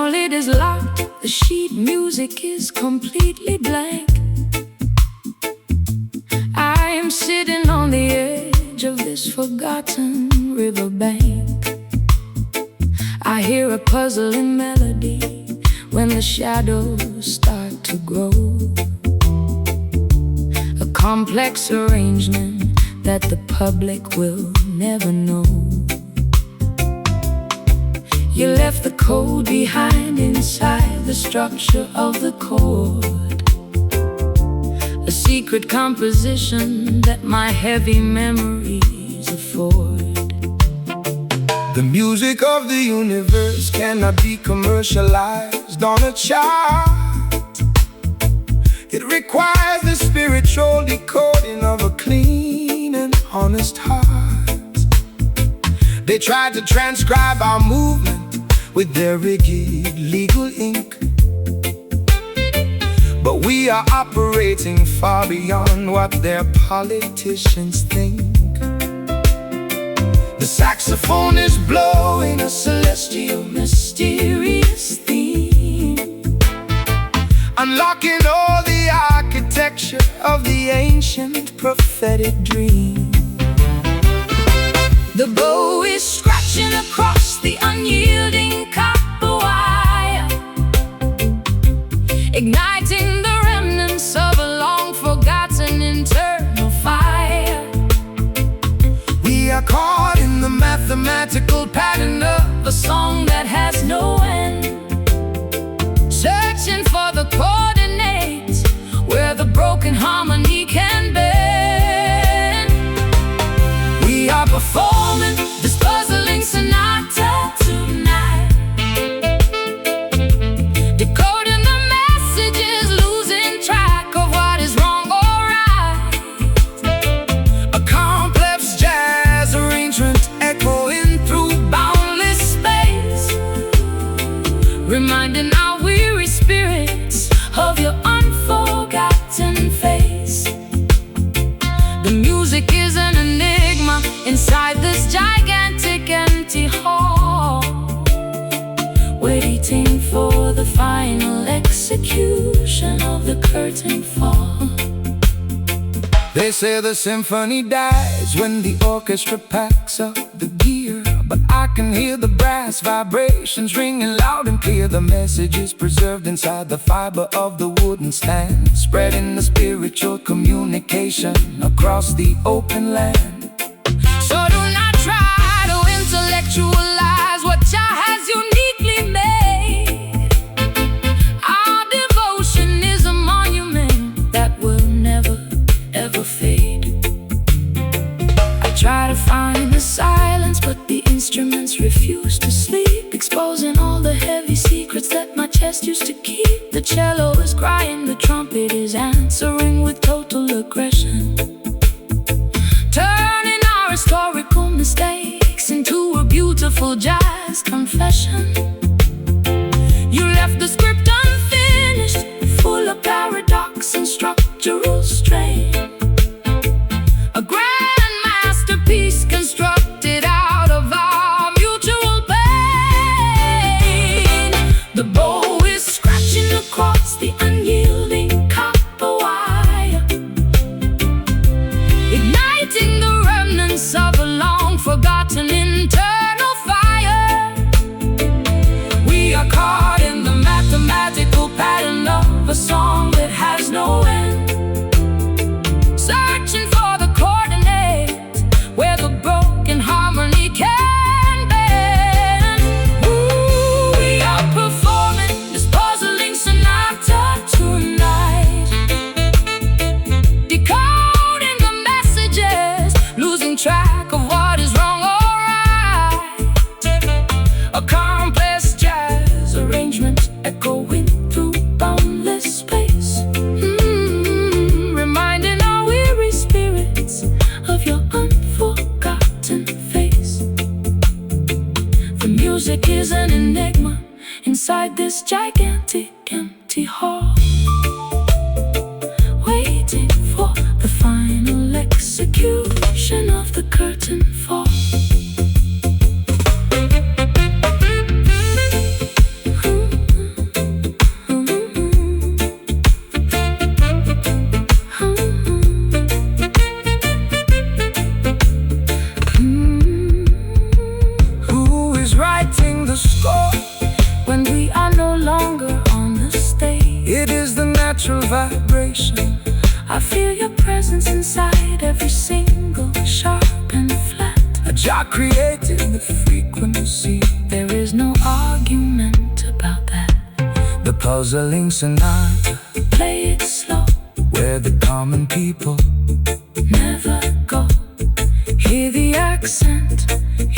Our lid is locked, the sheet music is completely blank. I am sitting on the edge of this forgotten riverbank. I hear a puzzling melody when the shadows start to grow, a complex arrangement that the public will never know. You left the code behind inside the structure of the chord, a secret composition that my heavy memories afford. The music of the universe cannot be commercialized on a chart. It requires the spiritual decoding of a clean and honest heart. They tried to transcribe our movement with their rigid legal ink, but we are operating far beyond what their politicians think. The saxophone is blowing a celestial, mysterious theme, unlocking all the architecture of the ancient prophetic dream. The bow is scratching across the unyielding copper wire, igniting the remnants of a long-forgotten internal fire. We are caught in the mathematical pattern of A song that has no end, searching for the coordinates where the broken harmony can bend. we are Performing this puzzling sonata tonight, decoding the messages, losing track of what is wrong or right. a complex jazz arrangement echoing through Boundless space, reminding our weary spirits of your unforgotten face. The music is an enigma inside this gigantic empty hall, waiting for the final execution of the curtain fall. They say the symphony dies when the orchestra packs up the gear, but I can hear the brass vibrations ringing loud and clear. The message is preserved inside the fiber of the wooden stand, spreading the spiritual communication across the open land. So do not try to intellectualize what Jah has uniquely made. Our devotion is a monument that will never, ever fade. I try to find the silence, but the instruments refuse to sleep, exposing all the heavy secrets that my chest used to keep. The cello is crying, the trumpet is answering with total aggression, turning our historical mistakes into a beautiful jazz confession. You left the script unfinished, full of paradox and structural strain, a grand masterpiece constructed out of our mutual pain. The bow is scratching across the unyielding copper wire, igniting the remnants of a long-forgotten internal fire. We are caught in the mathematical pattern of a song that has no end, searching for the coordinates where the broken harmony can bend. Ooh, we are performing this puzzling sonata tonight, decoding the messages, losing track of what is wrong or right. A complex jazz arrangement echoing through boundless space, reminding our weary spirits of your unforgotten face. The music is an enigma inside this gigantic empty hall, waiting for the final execution of the curtain fall. It is the natural vibration. I feel your presence inside every single sharp and flat. A Jah created the frequency. There is no argument about that. The puzzling sonata, Play it slow, where the common people never go. Hear the accent,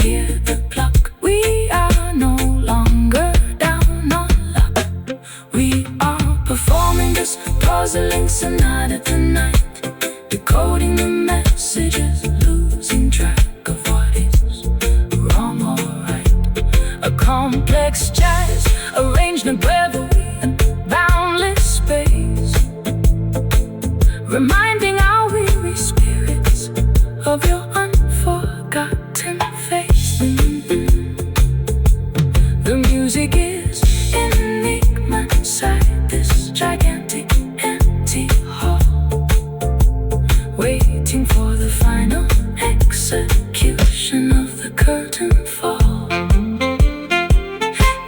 hear the pluck. We are no longer down on luck. We are performing this puzzling sonata tonight, decoding the messages, losing track of what is wrong or right. A complex jazz arrangement where and boundless space, reminding our weary spirits of your unforgotten face. The music is enigma inside this gigantic empty hall, waiting for the final execution of the curtain fall.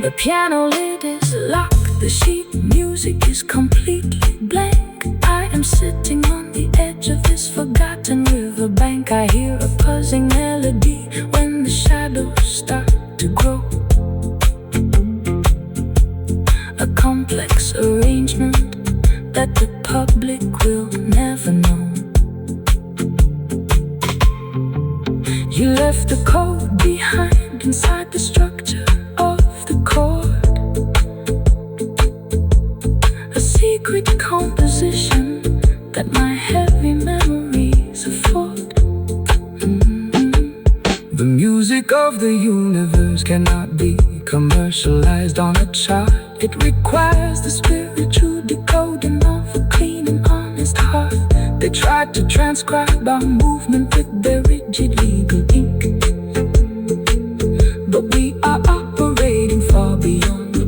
The piano lid is locked, the sheet music is completely blank. I am sitting on the edge of this forgotten riverbank. I hear a buzzing melody when the shadows start to grow. A complex arrangement that the public will never know. You left the code behind inside the structure of the chord. A secret composition that my heavy memories afford. The music of the universe cannot be commercialized on a chart. It requires the spiritual decoding of a clean and honest heart. They tried to transcribe our movement with their rigid legal ink, but we are operating far beyond the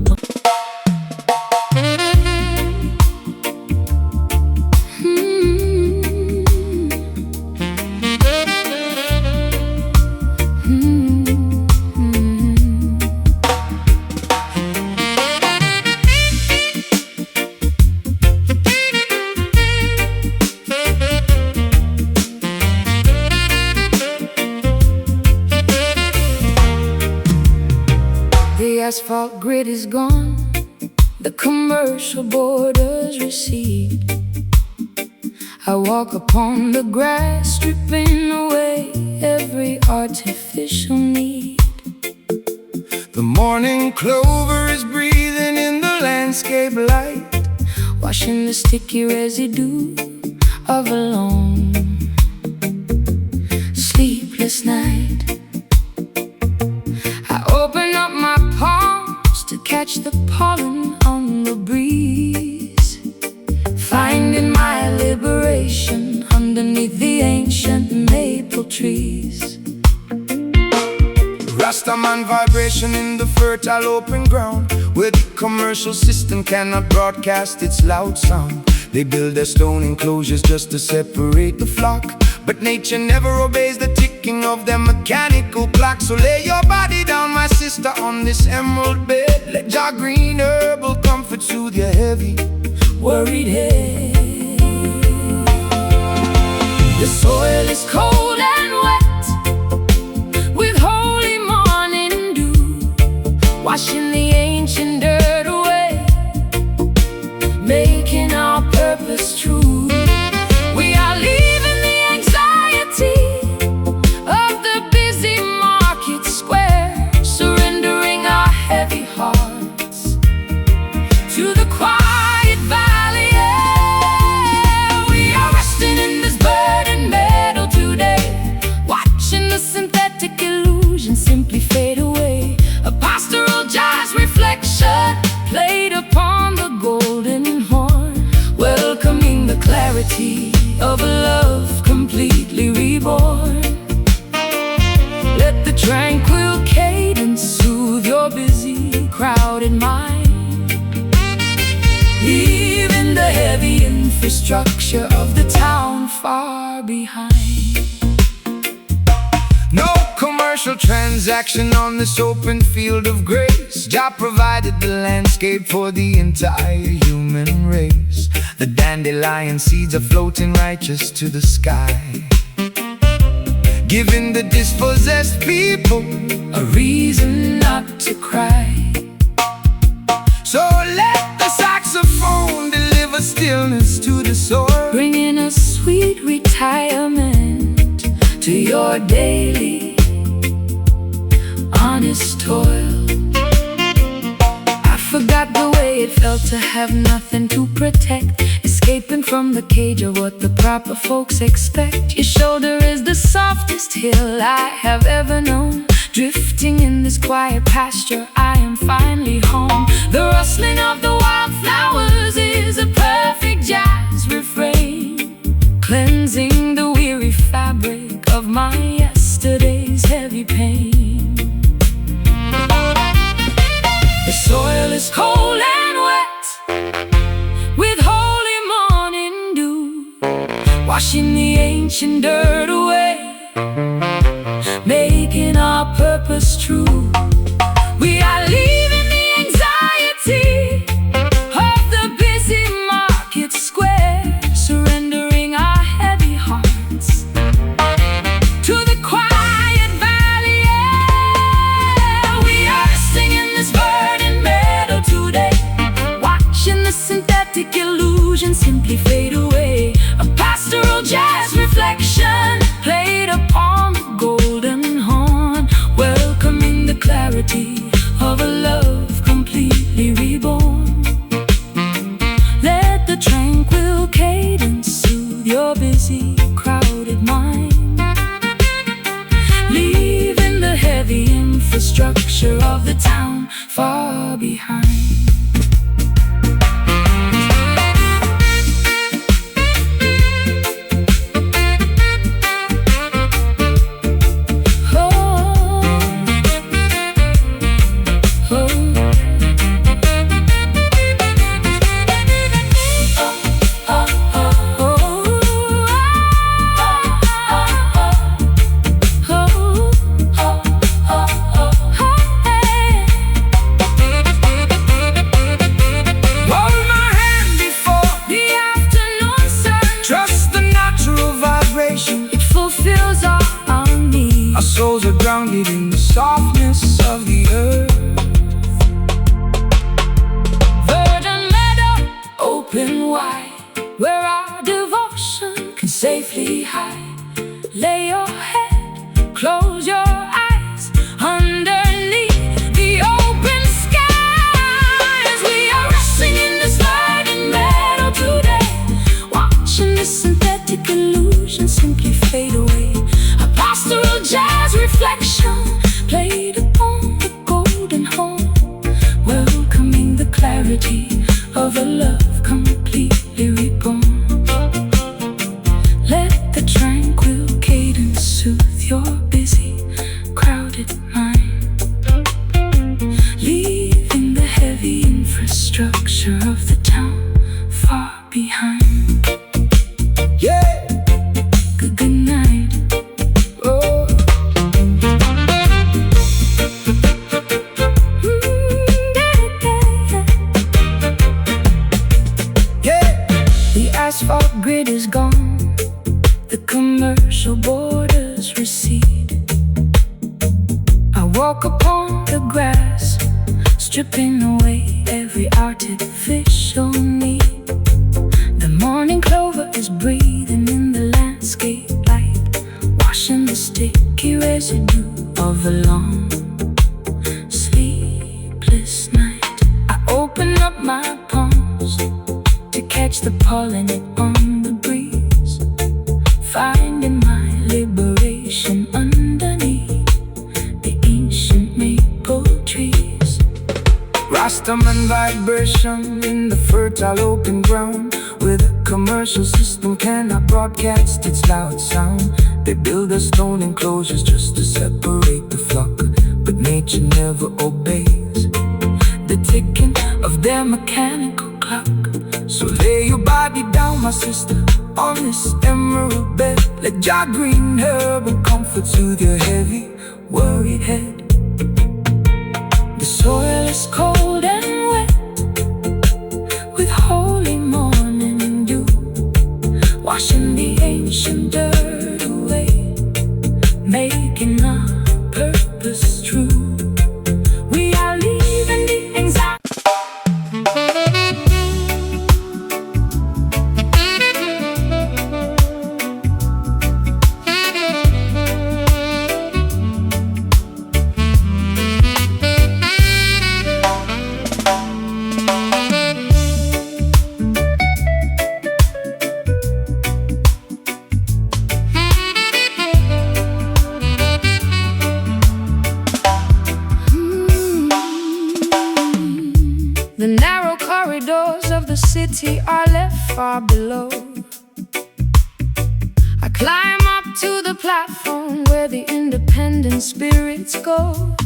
The asphalt grid is gone, the commercial borders recede. I walk upon the grass, stripping away every artificial need. The morning clover is breathing in the landscape light, washing the sticky residue of a long, sleepless night. I open up my palms to catch the pollen on the breeze, finding my liberation underneath the ancient maple trees. Rastaman vibration in the fertile open ground, where the commercial system cannot broadcast its loud sound. They build their stone enclosures just to separate the flock, but nature never obeys the ticking of their mechanical clock. So lay your body down, my sister, on this emerald bed. Let Jah green herbal comfort soothe your heavy, worried head. The soil is cold and wet, with holy morning dew, washing the ancient dirt away, making our purpose true. We are leaving the anxiety of the busy market square, surrendering our heavy hearts to the quiet valley air. We are resting in this burdened meadow today, watching the synthetic illusion simply fade away. A pastoral jazz reflection played upon the golden horn, welcoming the clarity of a love completely reborn. Let the tranquil cadence soothe your busy, crowded mind, leaving the heavy infrastructure of the town far behind. no commercial commercial transaction on this open field of grace. Jah provided the landscape for the entire human race. The dandelion seeds are floating righteous to the sky, giving the dispossessed people a reason not to cry. So let the saxophone deliver stillness to the soul, bringing a sweet retirement to your daily honest toil. I forgot the way it felt to have nothing to protect, escaping from the cage of what the proper folks expect. Your shoulder is the softest hill I have ever known. Drifting in this quiet pasture, I am finally home. The rustling of the wildflowers is a perfect jazz refrain, cleansing the weary fabric of my yesterday's heavy pain. The soil is cold and wet with holy morning dew, washing the ancient dirt away, making our purpose true. We are leaving the anxiety of the busy market square, surrendering our heavy hearts to the quiet valley air. We are singing this verdant meadow today, watching the synthetic illusion simply fade away. A pastoral jazz reflection played upon the golden horn, welcoming the clarity of a love completely reborn. Let the tranquil cadence soothe your busy, crowded mind, leaving the heavy infrastructure of the town far behind. Souls are grounded in the softness of the earth. Verdant meadow, open wide, where our devotion can safely hide. Lay your head, close your eyes, underneath the open skies. We are resting in this verdant meadow today, watching the synthetic illusion simply fade away. A pastoral jazz reflection played upon the golden horn, welcoming the clarity of a love completely reborn. Let the tranquil cadence soothe your busy, crowded mind, leaving the heavy infrastructure of the town far behind. Yeah. Good night. Oh. Yeah. The asphalt grid is gone, the commercial borders recede. I walk upon the grass, stripping away every artificial need. The morning clover is breathing in the landscape light, washing the sticky residue of a long, sleepless night. I open up my palms to catch the pollen on the breeze, finding my liberation underneath the ancient maple trees. Rastaman vibration in the fertile open ground, where the commercial system cannot broadcast its loud sound. They build their stone enclosures just to separate the flock, but nature never obeys the ticking of their mechanical clock. So lay your body down, my sister, on this emerald bed. Let your green herbal comfort soothe your heavy worried head. The soil is cold and wet, with holy morning dew, washing the ancient dirt away, making our purpose true. We are leaving the anxiety. The narrow corridors of the city are left far below. I climb up to the platform where the independent spirits go.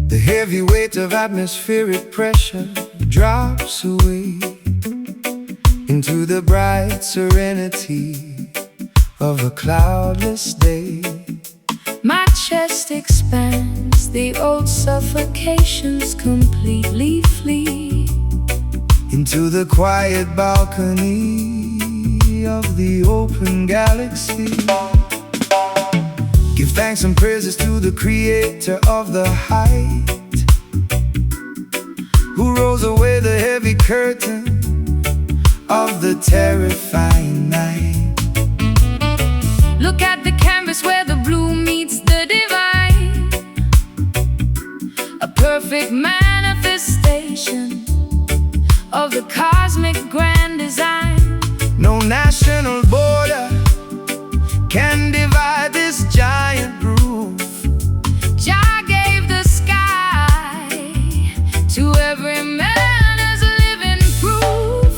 The heavy weight of atmospheric pressure drops away into the bright serenity of a cloudless day. My chest expands, the old suffocations completely flee into the quiet balcony of the open galaxy. Give thanks and praises to the creator of the height, who rolls away the heavy curtain of the terrifying night. Look at the canvas where the blue meets the divine, a perfect manifestation of the cosmic grand design. No national border can divide this giant roof. Jah gave the sky to every man as a living proof.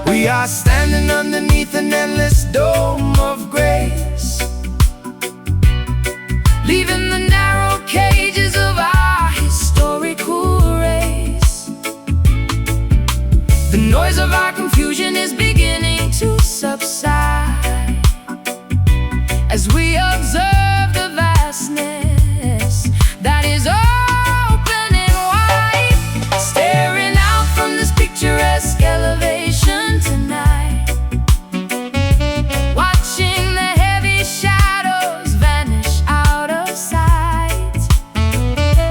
We are standing underneath an endless dome of grace, leaving the narrow cages of our historical race. The noise of our confusion is beginning to subside as we observe the vastness that is opening wide, staring out from this picturesque elevation tonight, watching the heavy shadows vanish out of sight.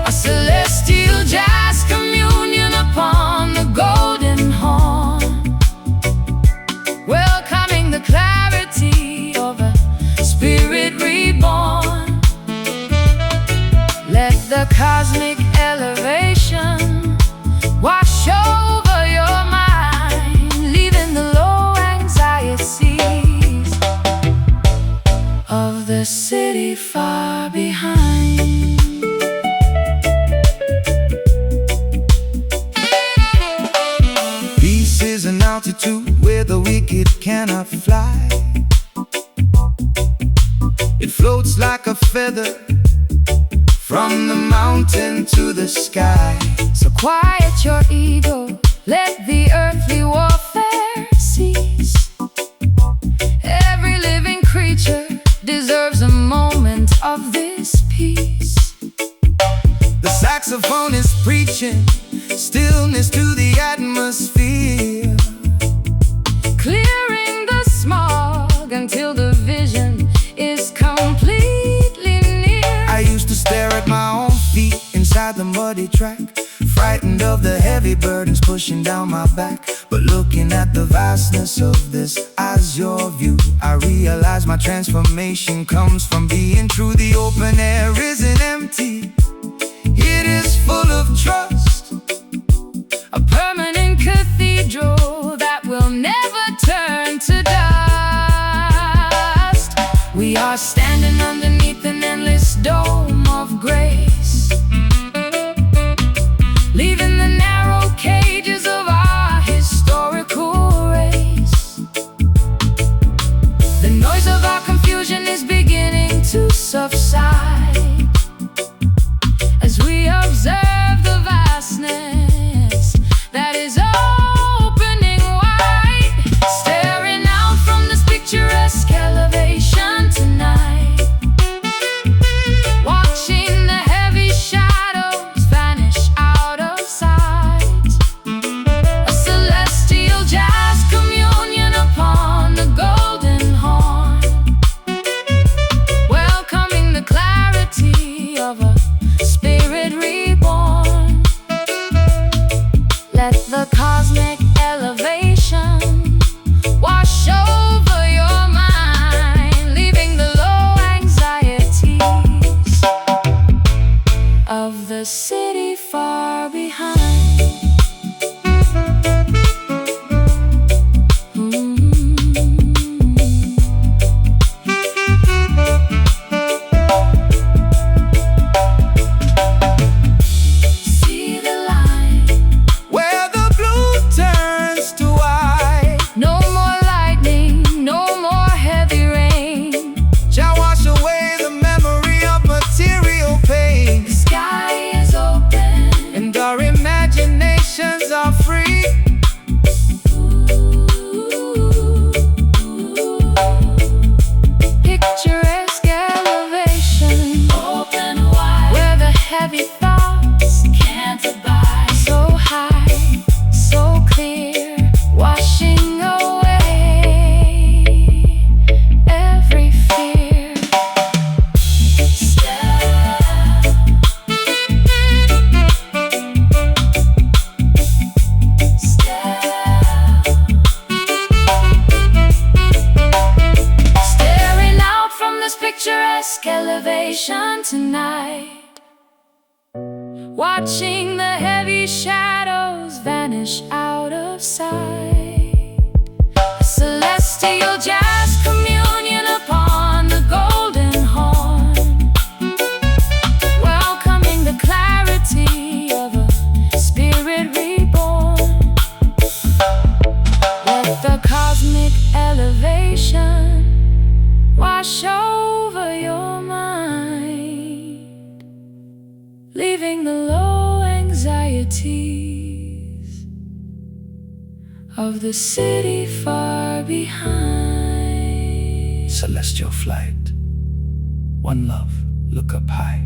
A celestial jazz communion upon the golden horn, welcoming the clarity of a spirit reborn. Let the cosmic elevation wash over your mind, leaving the low anxieties of the city far behind. Peace is an altitude where the wicked cannot fly. It floats like a feather from the mountain to the sky. So quiet your ego, let the earthly warfare cease. Every living creature deserves a moment of this peace. The saxophone is preaching stillness to the atmosphere, clearing the smog until the vision is completely near. I used to stare at my own feet inside the muddy track, frightened of the heavy burdens pushing down my back. But looking at the vastness of this azure view, I realize my transformation comes from being true. The open air isn't empty, it is full of trust, a permanent cathedral that will never turn to dust. We are standing underneath an endless dome of grace, leaving the narrow cages of our historical race. The noise of our confusion is beginning to subside as we observe the vastness that is opening wide, staring out from this picturesque elevation tonight, the cosmic elevation wash over your mind, leaving the low anxieties of the city far behind. Elevation tonight, watching the heavy shadows vanish out of sight. A celestial jazz communion upon the golden horn, welcoming the clarity of a spirit reborn. Let the cosmic elevation wash over your mind, leaving the low anxieties of the city far behind. Celestial flight, one love, look up high.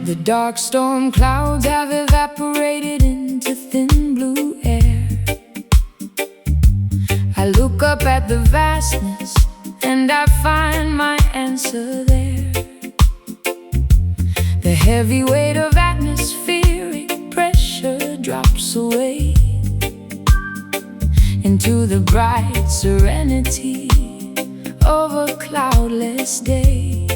The dark storm clouds have evaporated into thin blue air. I look up at the vastness and I find my answer there. The heavy weight of atmospheric pressure drops away into the bright serenity of a cloudless day.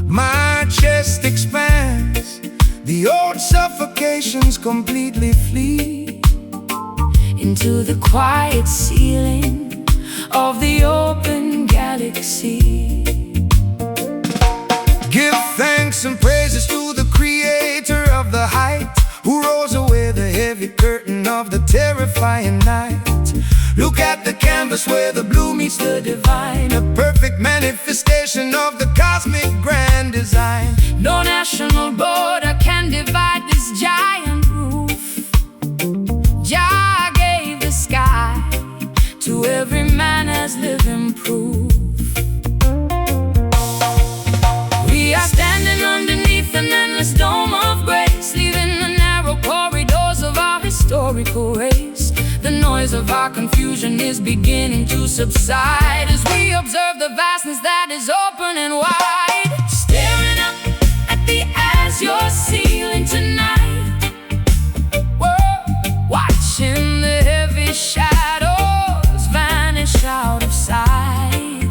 My chest expands, the old suffocations completely flee into the quiet ceiling of the open galaxy. Give thanks and praises to the creator of the height, who rolls away the heavy curtain of the terrifying night. Look at the canvas where the blue meets the divine, a perfect manifestation of the cosmic grand design. No national border can divide this giant roof. Jah gave the sky to every man as living proof. We are standing underneath an endless dome of grace, leaving the narrow corridors of our historical race. The noise of our confusion is beginning to subside as we observe the vastness that is open and wide. Staring up at the azure ceiling tonight, we're watching the heavy shadows vanish out of sight.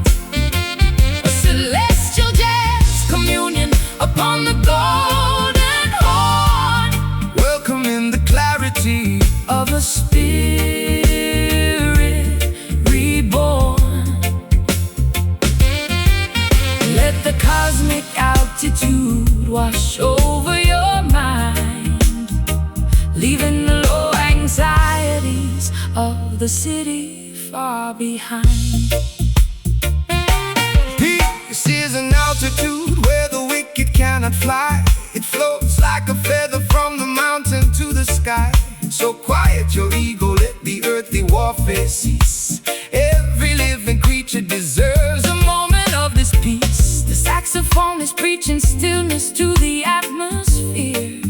A celestial jazz communion upon the golden horn, welcoming the clarity of a spirit reborn. Let the cosmic altitude wash over your mind, leaving the low anxieties of the city far behind. Peace is an altitude where the wicked cannot fly. It floats like a feather prophecies. Every living creature deserves a moment of this peace. The saxophone is preaching stillness to the atmosphere,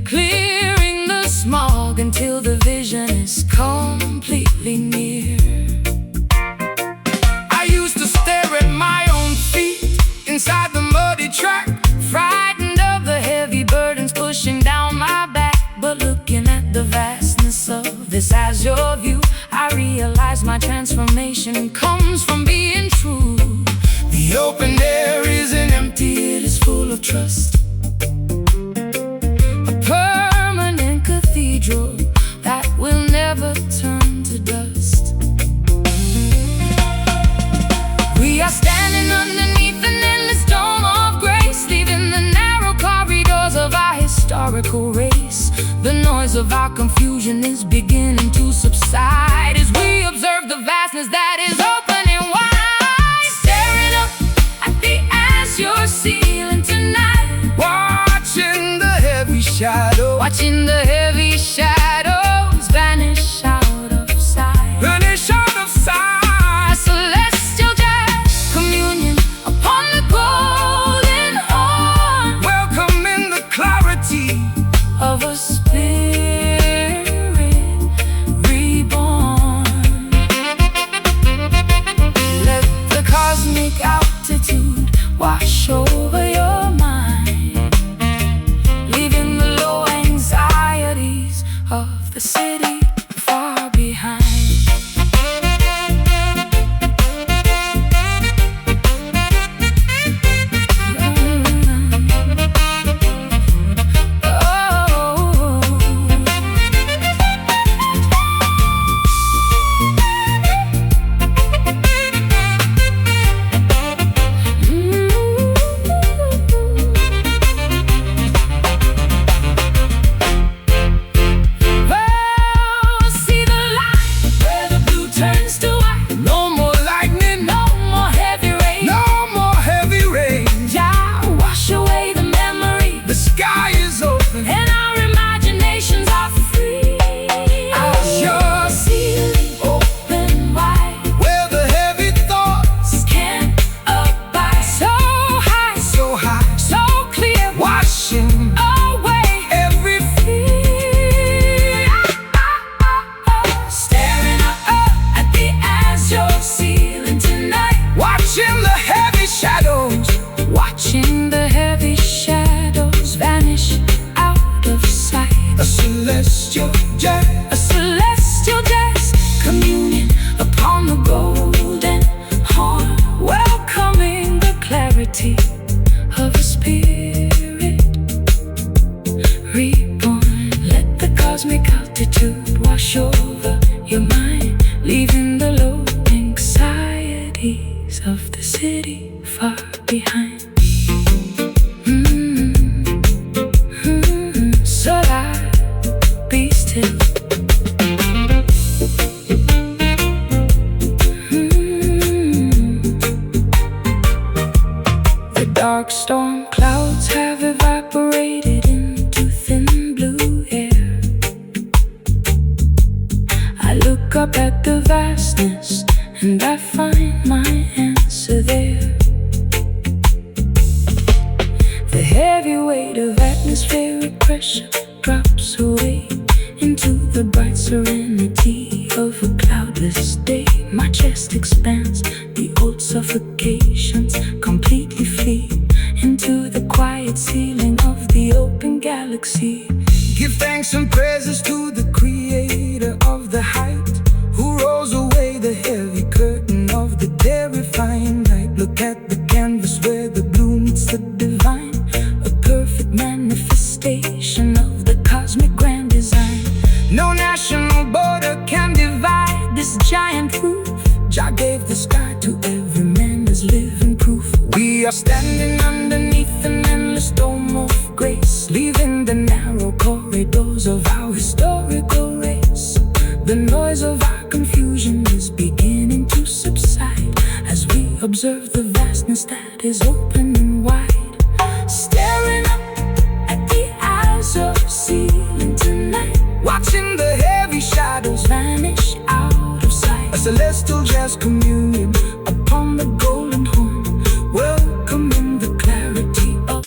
clearing the smog until the vision is completely near. I used to stare at my own feet inside the muddy track, Frightened of the heavy burdens pushing down my back. But looking at the vastness of this azure view, I realize my transformation comes from being true. the open air isn't empty, It is full of trust, a permanent cathedral that will never turn to dust. We are standing underneath an endless dome of grace, leaving the narrow corridors of our historical race. The noise of our confusion is beginning to subside as we observe the vastness that is opening wide. Staring up at the azure ceiling tonight, watching the heavy shadow watching the heavy shadows vanish out of sight. vanish out of sight. A celestial jazz communion upon the golden horn, Welcoming the clarity of a spirit reborn. Let the cosmic altitude wash over your mind, leaving the low anxieties of the city far behind. Watching the heavy shadows vanish out of sight. A celestial jazz, A celestial jazz communion upon the golden horn, welcoming the clarity of a spirit reborn. Let the cosmic altitude wash over your mind, leaving the low anxieties of the city far behind. So be still. The dark storm clouds have evaporated into thin blue air. I look up at the vastness and I find my answer there. The heavy weight of atmospheric pressure drops away into the bright serenity of a cloudless day. My chest expands, the old suffocations completely flee into the quiet ceiling of the open galaxy. give thanks and praises to the creator of the height, who rolls away the heavy curtain of the terrifying night. Look at the canvas where the blue meets the divine, a perfect manifestation of the cosmic grand design. No national border can divide this giant roof. Jah gave the sky to every man as living proof. We are standing underneath an endless dome of grace, leaving the narrow corridors of our historical race. The noise of our confusion is beginning to subside as we observe the vastness that is open and wide. Staring up at the azure ceiling tonight, watching the heavy shadows vanish still jazz communion upon the golden horn, welcoming the clarity of.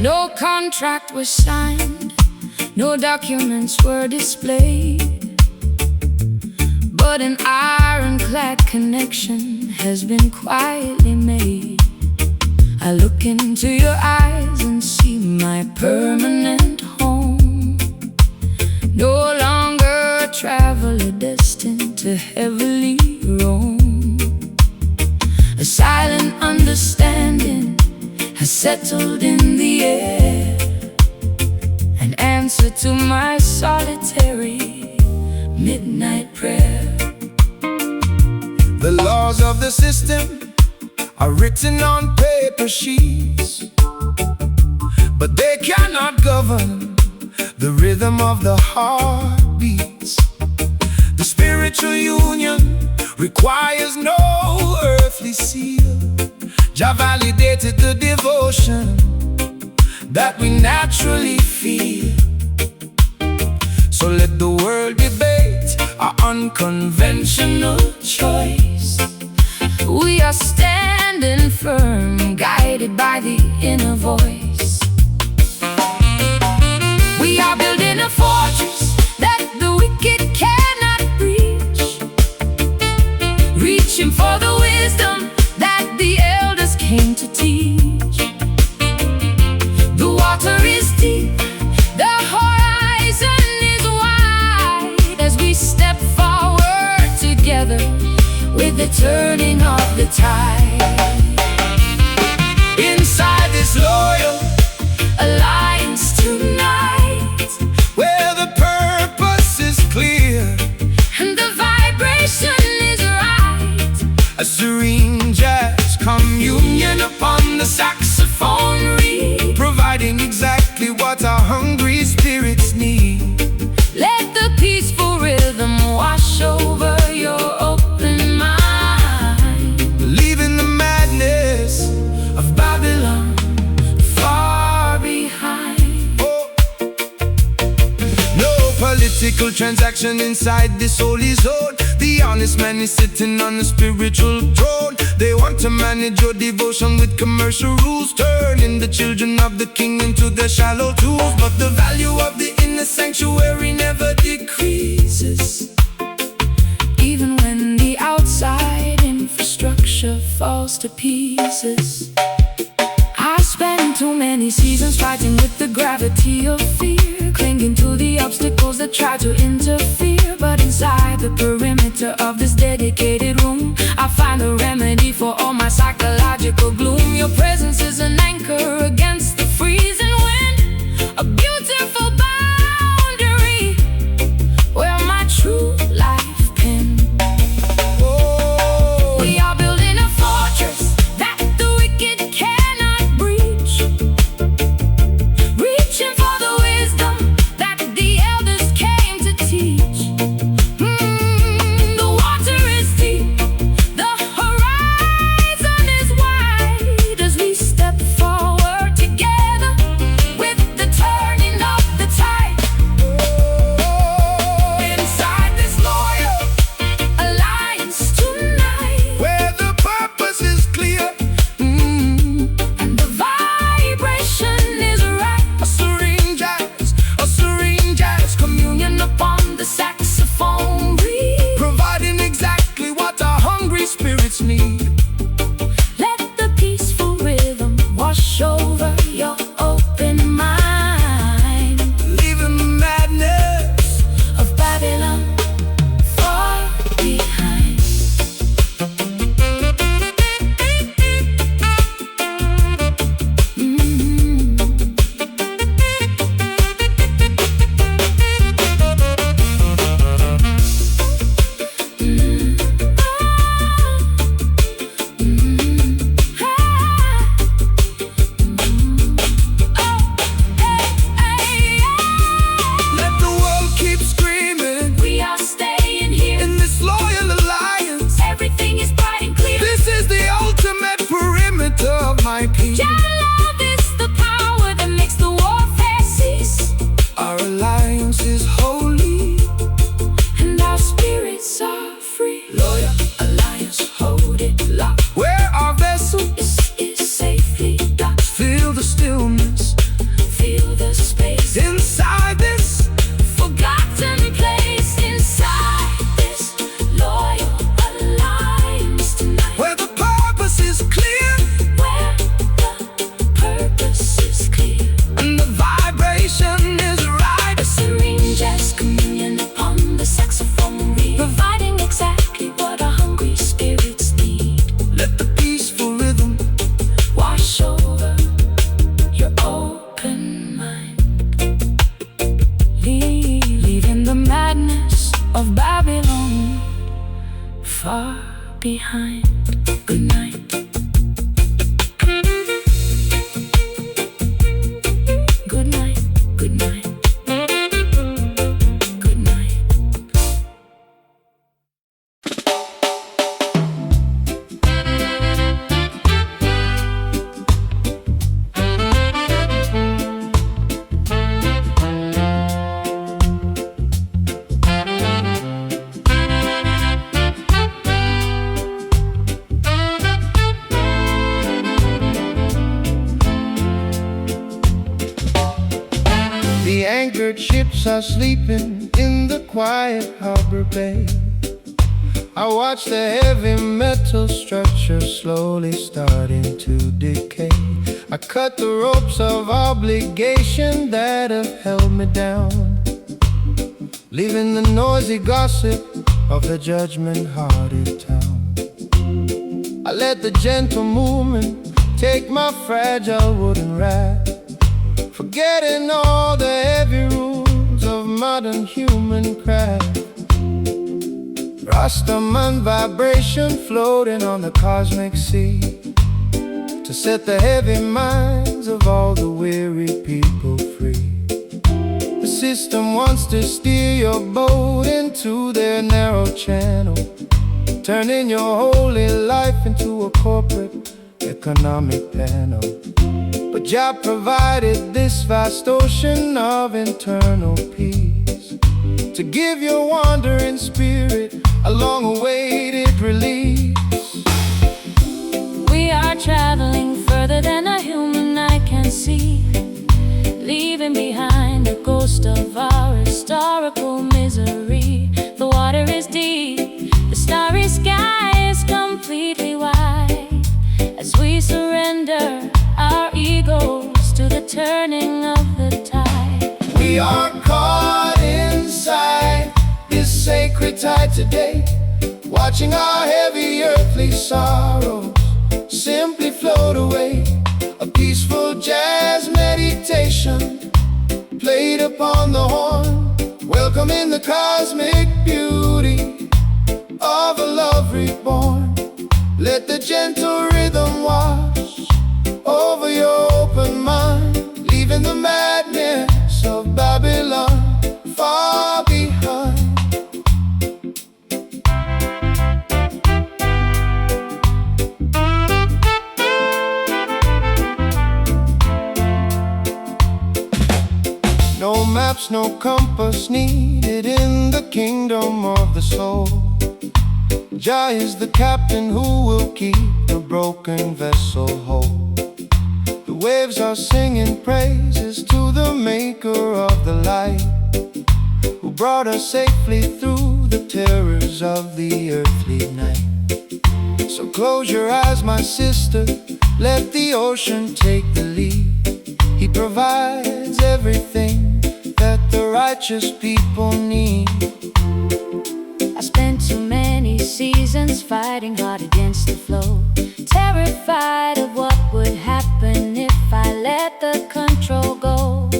No contract was signed, no documents were displayed, but an ironclad connection has been quietly made. I look into your eyes and see my permanent home. No longer a traveler destined to heavily roam. A silent understanding has settled in the air, an answer to my solitary midnight prayer. The laws of the system are written on paper sheets, but they cannot govern the rhythm of the heartbeats. The spiritual union requires no earthly seal. Jah validated the devotion that we naturally feel. So let the world debate our unconventional choice. We are standing firm, guided by the inner voice. We are building a fortress that the wicked cannot reach, reaching for the wisdom that the elders came to teach. The water is deep, the horizon is wide, as we step forward together with the turning of the tide. Inside this loyal alliance tonight, where the purpose is clear and the vibration is right, a serene jazz communion upon the saxophone reed, providing exactly what our hungry spirits need. let the peaceful rhythm wash over your open mind, Leaving the madness of Babylon far behind. Oh. No political transaction inside this holy zone. The honest man is sitting on the spiritual throne. They want to manage your devotion with commercial rules, turning the children of the king into their shallow tools. But the value of the inner sanctuary never decreases, Even when the outside infrastructure falls to pieces. I spent too many seasons fighting with the gravity of fear, clinging to the obstacles that try to interfere. But inside the perimeter of this dedicated room, I find a remedy for all my psychological gloom. Your presence is an anchor against the freezing wind, a beautiful boundary where my true life can. oh. We are building a fortress that the wicked cannot breach, reaching for the wisdom that the elders came to teach. The water is deep, the horizon is wide, as we step forward together with the turning of the tide. Inside this loyal alliance tonight, Where the purpose is clear, and the vibration is right, a serene jazz communion upon the saxophone reed. providing exactly what our hungry spirits need. Let the peaceful rhythm wash over your open mind, Leaving the madness of Babylon far behind. of Babylon far behind. Good night. Good night. Good night. Good night. The anchored ships are sleeping in the quiet harbor bay. I watch the heavy metal structure slowly starting to decay. I cut the ropes of obligation that have held me down, leaving the noisy gossip of the judgment-hearted town. I let the gentle movement take my fragile wooden raft, forgetting all the heavy rules of modern human craft. Rastaman vibration floating on the cosmic sea, to set the heavy minds of all the weary people free. The system wants to steer your boat into their narrow channel, turning your holy life into a corporate economic panel. But Jah provided this vast ocean of internal peace, to give your wandering spirit a long-awaited release. We are traveling further than a human eye can see, leaving behind the ghost of our historical misery. The water is deep, the starry sky is completely white, as we surrender our egos to the turning of the tide. We are caught inside this sacred tide today, watching our heavy earthly sorrows simply float away. A peaceful jazz meditation played upon the horn, welcoming the cosmic beauty of a love reborn. Let the gentle rhythm wash over your open mind, leaving the madness of Babylon far behind. No maps, no compass needed in the kingdom of the soul. Jah is the captain who will keep the broken vessel whole. The waves are singing praises to the maker of the light, who brought us safely through the terrors of the earthly night. So close your eyes, my sister, let the ocean take the lead. He provides everything that the righteous people need. I spent too many seasons fighting hard against the flow, terrified of what would happen if I let the control go.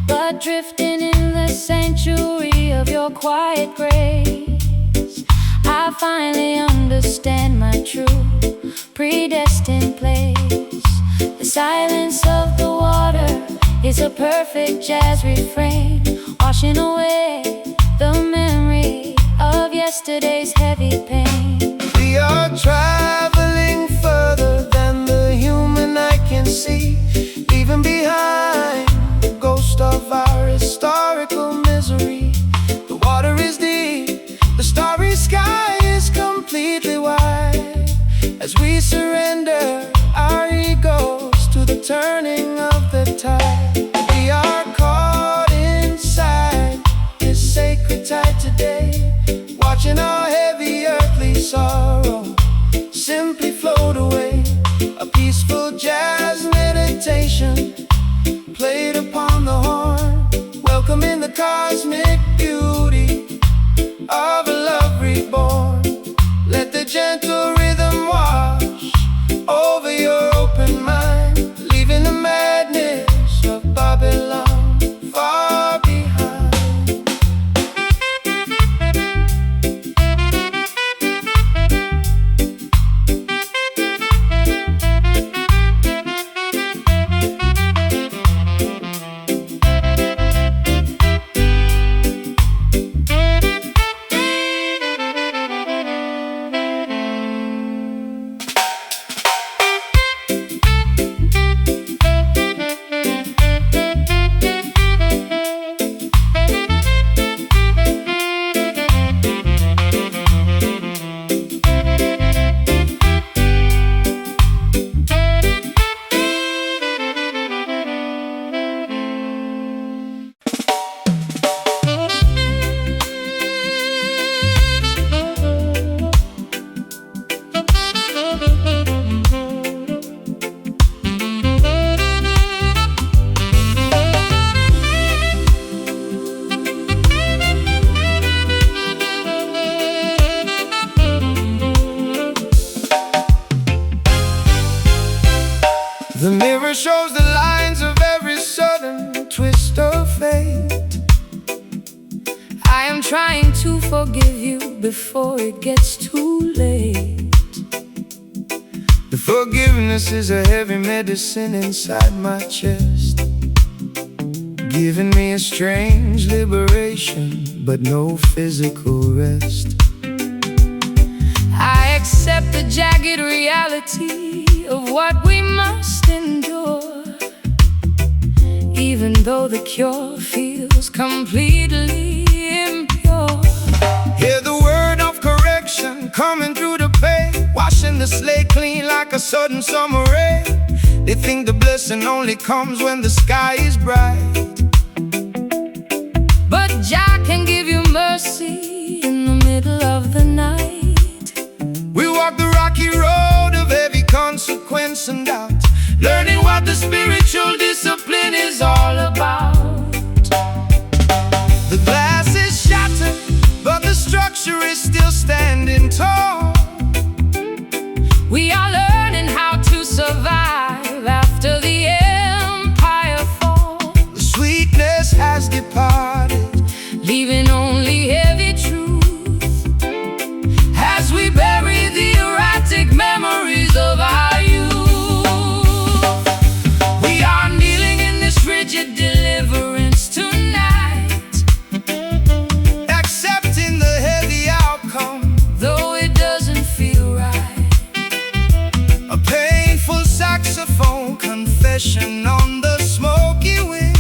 But drifting in the sanctuary of your quiet grace, I finally understand my true predestined place. The silence of the water is a perfect jazz refrain, washing away the memory of yesterday's heavy pain. We are traveling further than the human eye can see, leaving behind the ghost of our historical misery. The water is deep, the starry sky is completely white, as we surrender our egos to the turning of the tide. We are caught inside this sacred tide today, watching our heavy earthly sorrow simply float away. A peaceful jazz meditation played upon the horn, welcoming the cosmic beauty of a love reborn. Let the gentle rhythm wash over your open mind, leaving the madness of Babylon far behind. trying to forgive you before it gets too late. The forgiveness is a heavy medicine inside my chest, giving me a strange liberation, but no physical rest. I accept the jagged reality of what we must endure, even though the cure feels completely impure. Hear the word of correction coming through the pain, washing the slate clean like a sudden summer rain. They think the blessing only comes when the sky is bright, but Jah can give you mercy in the middle of the night. We walk the rocky road of heavy consequence and doubt, learning what the spiritual discipline is all about. The glass is shattered, but the structure is still standing tall. We are learning how to survive after the empire falls. The sweetness has departed, leaving only heavy truth as we bury the erratic memories of our youth. We are kneeling in this rigid deliverance tonight, accepting the heavy outcome, though it doesn't feel right. a painful saxophone confession on the smoky wind,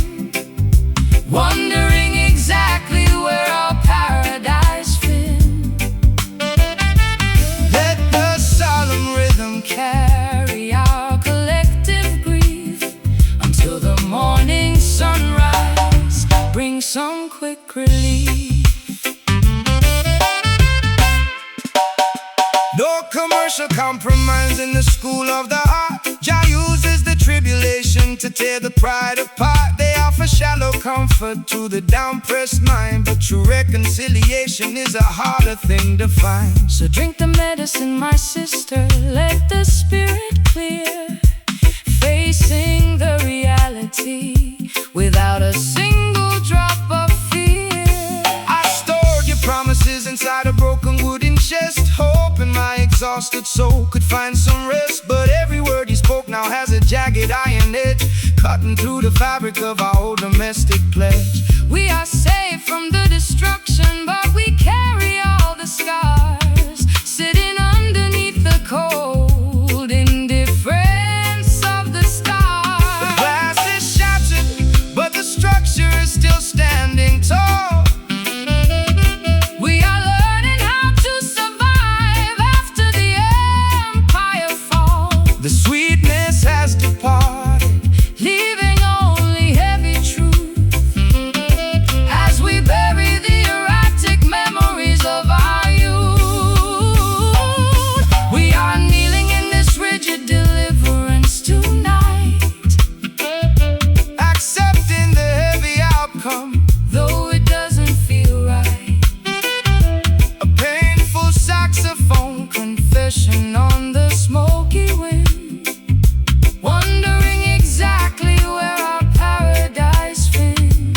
Wondering exactly where our paradise been. let the solemn rhythm Carry our collective grief until the morning sunrise. Bring some quick relief. no commercial compromise in the school of the heart. Jah uses the tribulation to tear the pride apart. They offer shallow comfort to the down-pressed mind, but true reconciliation is a harder thing to find. So drink the medicine, my sister, let the spirit clear, facing the reality without a single drop of fear. I stored your promises inside a broken wooden chest, hoping my exhausted soul could find some rest. But every word you spoke now has a jagged iron edge, cutting through the fabric of our old domestic pledge. We are safe from the destruction, but we carry all the scars, sitting underneath the cold indifference of the stars. The glass is shattered, but the structure is still standing tall. We are learning how to survive after the empire falls. The sweetness has departed, Leaving only heavy truth as we bury the erratic memories of our youth. We are kneeling in this rigid deliverance tonight, accepting the heavy outcome, though it doesn't feel right. a painful saxophone confession on the smoky wind, Wondering exactly where our paradise been.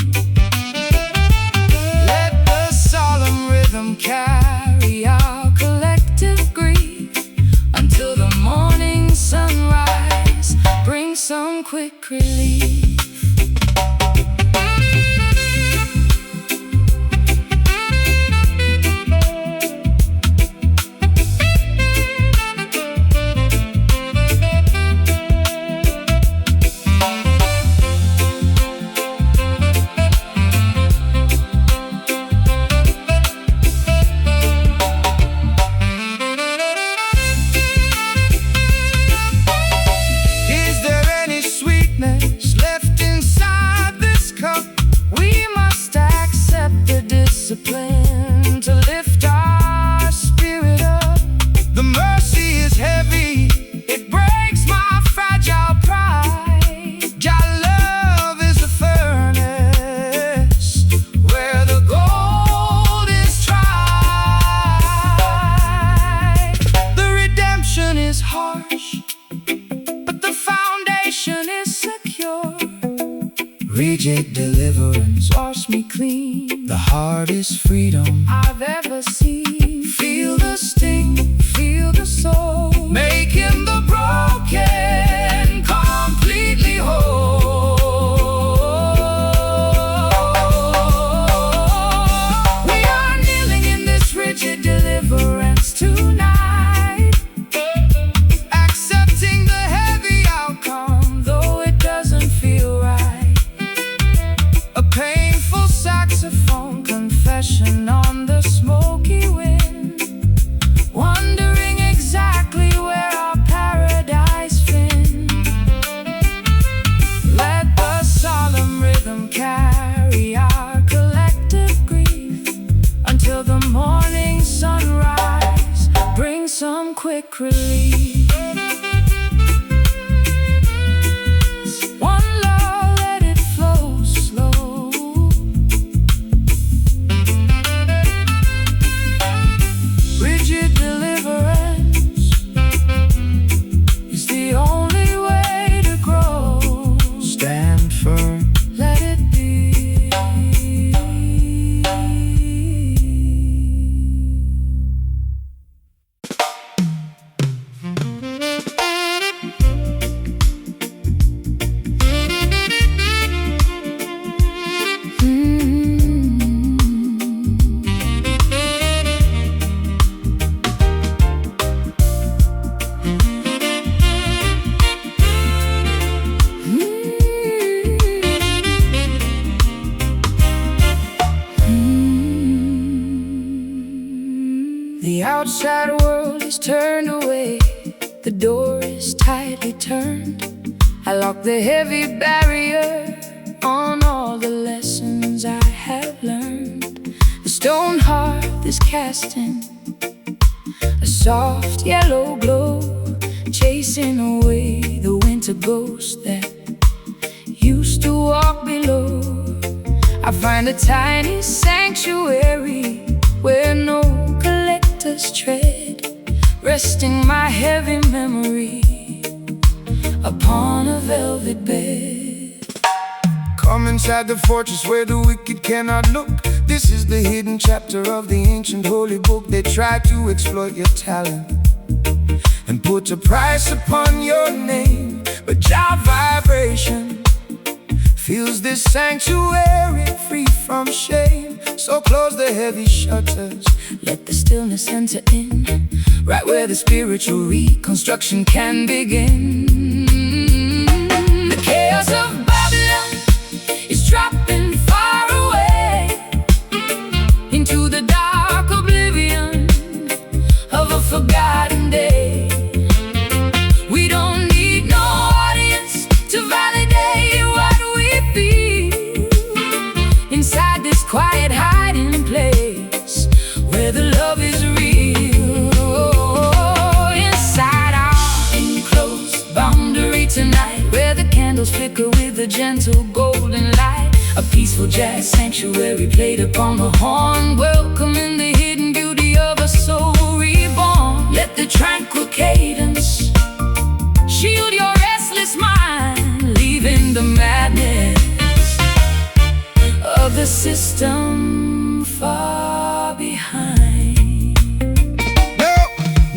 let the solemn rhythm Carry our collective grief until the morning sunrise. Bring some quick relief. Is there any sweetness left inside this cup? We must accept the discipline to lift our spirit up. The mercy is heavy, It breaks my fragile pride. Jah love is a furnace Where the gold is tried. the redemption is harsh, But the foundation is secure. rigid deliverance, Wash me clean. the heart hardest freedom I've ever seen. Feel the sting, feel the soul, making the broken completely whole. We are kneeling in this rigid deliverance tonight, accepting the heavy outcome, though it doesn't feel right. A painful saxophone confession on the smoky wind, wondering exactly where our paradise been. Let the solemn rhythm carry our collective grief until the morning sunrise brings some quick relief. One love, let it flow slow. Rigid deliverance is the only way to grow. Stand firm, let it be. The outside world is turned away, the door is tightly turned. I lock the heavy barrier on all the lessons I have learned. The stone heart is casting a soft yellow glow, chasing away the winter ghost that used to walk below. I find a tiny sanctuary where no collectors tread, resting my heavy memory upon a velvet bed. Come inside the fortress where the wicked cannot look. This is the hidden chapter of the ancient holy book. They try to exploit your talent and put a price upon your name, but Jah vibration fills this sanctuary free from shame. So close the heavy shutters, Let the stillness enter in, right where the spiritual reconstruction can begin. The chaos of Babylon is dropping far away into the dark oblivion of a forgotten day. We don't need no audience to validate what we feel inside this quiet hiding place where the love is real. Inside our enclosed boundary tonight, where the candles flicker with a gentle golden light, a peaceful jazz sanctuary played upon the horn, welcoming the hidden beauty of a soul reborn. Let the tranquil cadence shield your restless mind, leaving the madness of the system far behind.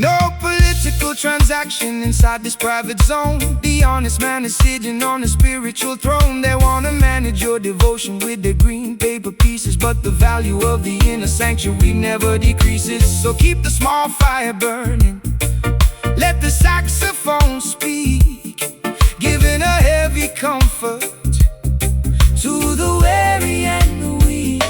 no political transaction inside this private zone. The honest man is sitting on a spiritual throne. They wanna manage your devotion with their green paper pieces, but the value of the inner sanctuary never decreases. So keep the small fire burning, let the saxophone speak, giving a heavy comfort to the weary and the weak.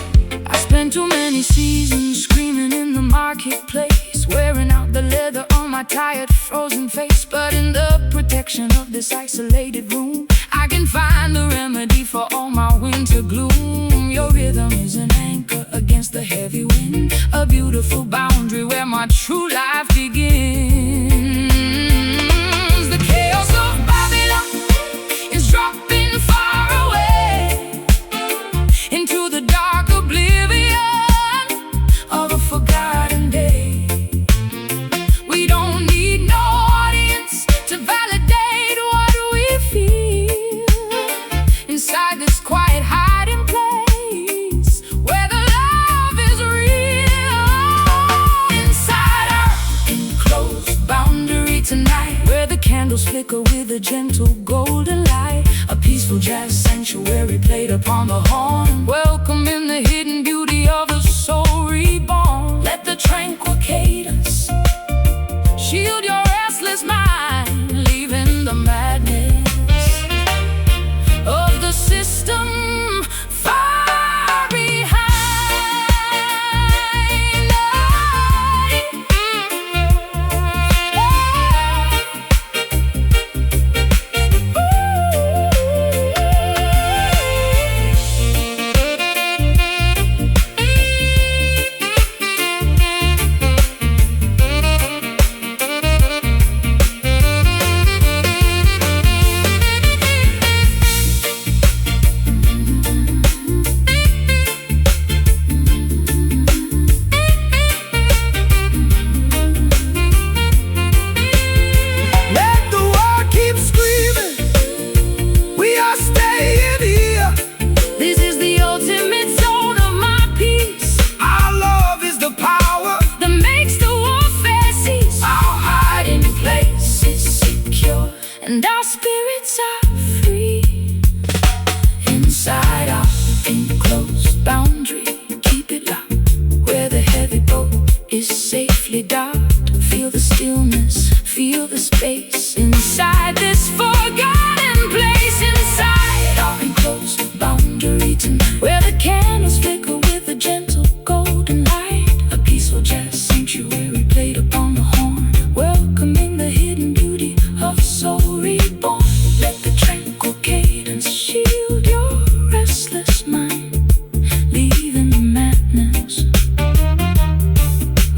I spent too many seasons screaming in the marketplace, wearing out the leather on my tired frozen face. But in the protection of this isolated room, I can find the remedy for all my winter gloom. Your rhythm is an anchor against the heavy wind, a beautiful boundary where my true life begins. The chaos of Babylon is dropping far away into the dark oblivion of a forgotten day. We don't need no audience to validate what we feel inside this quiet hiding place where the light flicker with a gentle golden light. A peaceful jazz sanctuary played upon the horn, welcoming the hidden beauty of a soul reborn. Let the tranquil cadence shield your restless mind, leaving the madness of the system far behind. And our spirits are free inside our enclosed boundary. Keep it locked where the heavy boat is safely docked. Feel the stillness, feel the space inside this forgotten place. Inside our enclosed boundary tonight, where the candles flicker with a gentle golden light. A peaceful jazz sanctuary played upon the horn, welcoming the hidden beauty of soul reborn. Let the tranquil cadence shield your restless mind, leaving the madness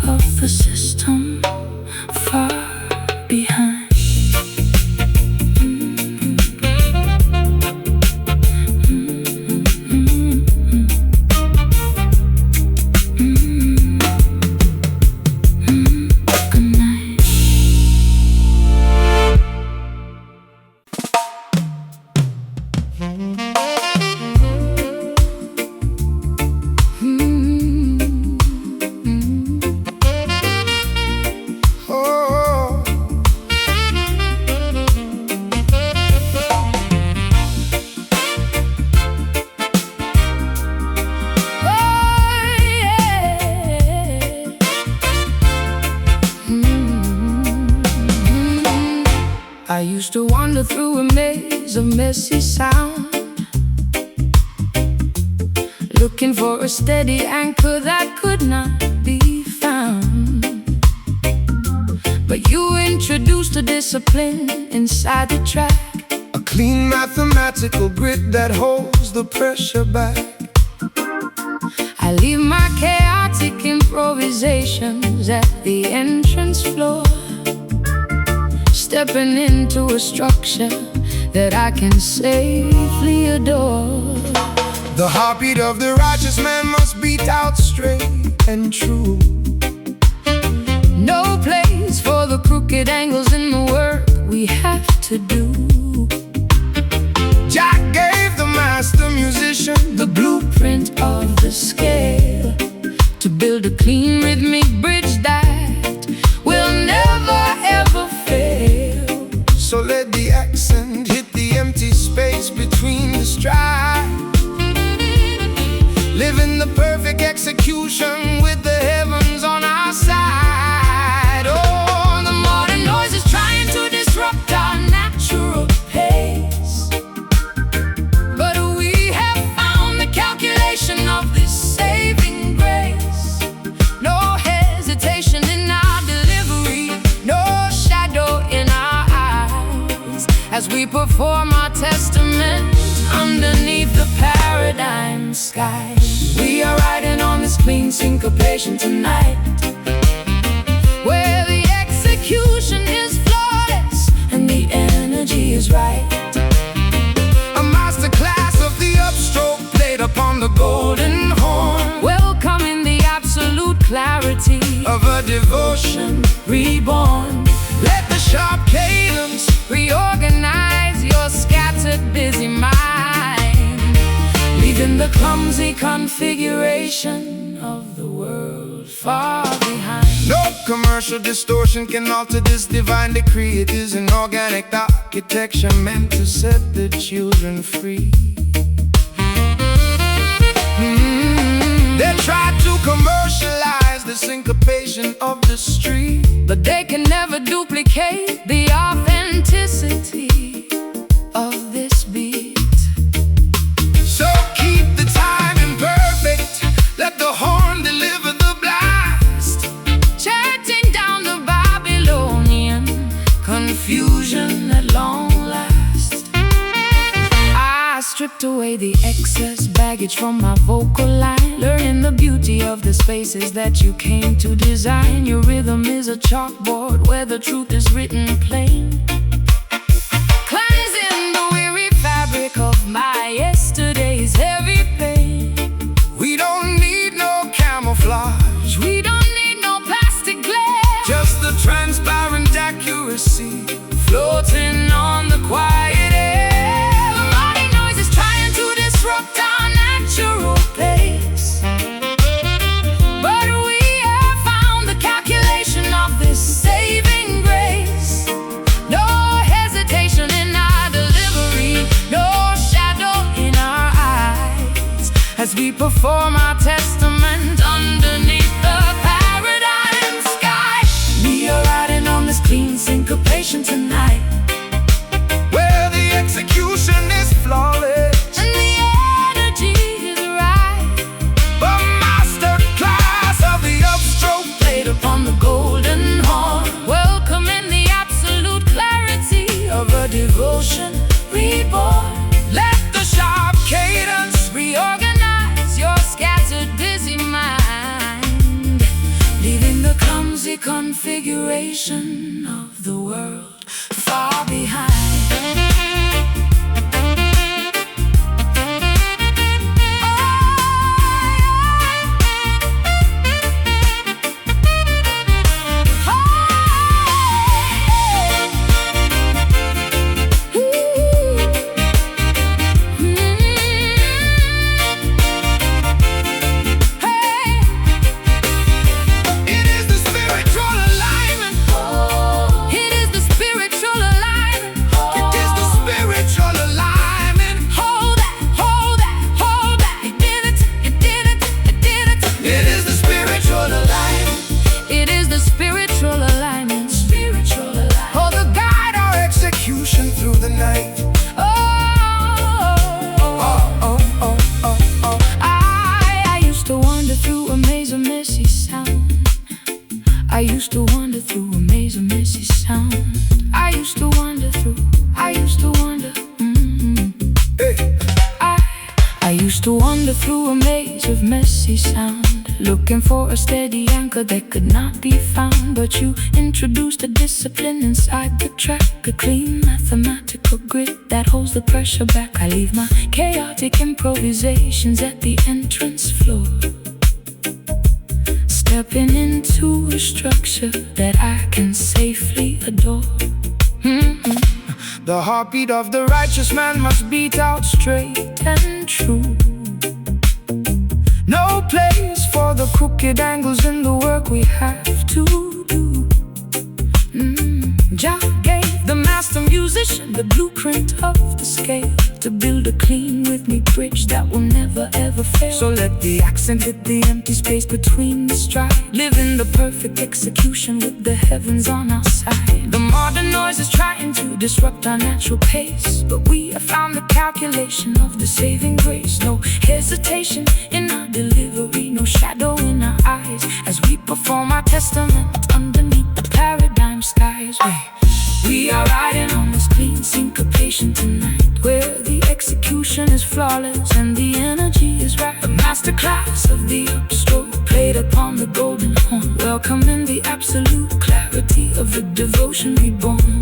of the system far behind. I used to wander through a maze of messy sound, looking for a steady anchor that could not be found. But you introduced a discipline inside the track, a clean mathematical grid that holds the pressure back. I leave my chaotic improvisations at the entrance floor, stepping into a structure that I can safely adore. The heartbeat of the righteous man must beat out straight and true. No place for the crooked angles in the work we have to do. Jack gave the master musician the blueprint of the scale to build a clean rhythmic bridge that will never ever fail. So let the accent hit the empty space between the strides, living the perfect execution with the heavens on our side. Oh, the modern noise is trying to disrupt our natural pace, but we have found the calculation of this saving grace. No hesitation in our delivery, no shadow in our eyes, as we perform our testament underneath the paradigm sky. We are riding on this clean syncopation tonight, where the execution is flawless and the energy is right. A master class of the upstroke played upon the golden horn, welcoming the absolute clarity of a devotion reborn. Let the sharp cadence reorganize your scattered busy mind, leaving the clumsy configuration of the world far behind. No commercial distortion can alter this divine decree. It is an organic architecture meant to set the children free. They try to commercialize the syncopation of the street, but they can never duplicate the authenticity of this beat. So keep the timing perfect, let the horn deliver the blast, Shutting down the Babylonian confusion at long last. I stripped away the excess baggage from my vocal line, learning the beauty of the spaces that you came to design. Your rhythm is a chalkboard where the truth is written plain, cleansing the weary fabric of my yesterday's heavy pain. we don't need no camouflage, We don't need no plastic glare, just the transparent accuracy floating on the quiet air. The Marley noise is trying to disrupt our natural pace, but we have found the calculation of this saving grace. No hesitation in our delivery, no shadow in our eyes, as we perform our testament underneath the paradigm sky. We are riding on this clean syncopation tonight, where the execution is flawless. and the energy is right. A master class of the upstroke Played upon the golden horn, welcoming the absolute clarity of a devotion reborn. Let the sharp cadence Reorganize your scattered, busy mind, leaving the clumsy configuration of the world far behind. it is the spiritual alignment. It is the spiritual alignment. It is the spiritual alignment. Hold that, hold that, hold that. You did it, you did it, you did it. It is the spiritual alignment. It is the spiritual alignment. Spiritual alignment. Oh, the guide our execution through the night. Oh, I used to wander through a maze of messy sound. I used to wander through a maze of messy sound. I used to wander through, I used to wander. Hey. I used to wander through a maze of messy sound, looking for a steady anchor that could not be found. But you introduced a discipline inside the track, a clean mathematical grid that holds the pressure back. I leave my chaotic improvisations at the entrance floor, stepping into a structure that I can safely adore. The heartbeat of the righteous man must beat out straight and true. No place for the crooked angles in the work we have to do. Jah gave the master musician the blueprint of the scale to build a clean rhythmic bridge that will never ever fail. So let the accent hit the empty space between the stride, Live in the perfect execution with the heavens on our side. The modern noise is trying to disrupt our natural pace, but we have found the calculation of the saving grace. No hesitation in our delivery, no shadow in our eyes, as we perform our testament underneath the paradigm skies. We are riding on this clean syncopation tonight, where the execution is flawless and the energy is right. A masterclass of the upstroke played upon the golden horn, welcoming the absolute clarity of the devotion reborn.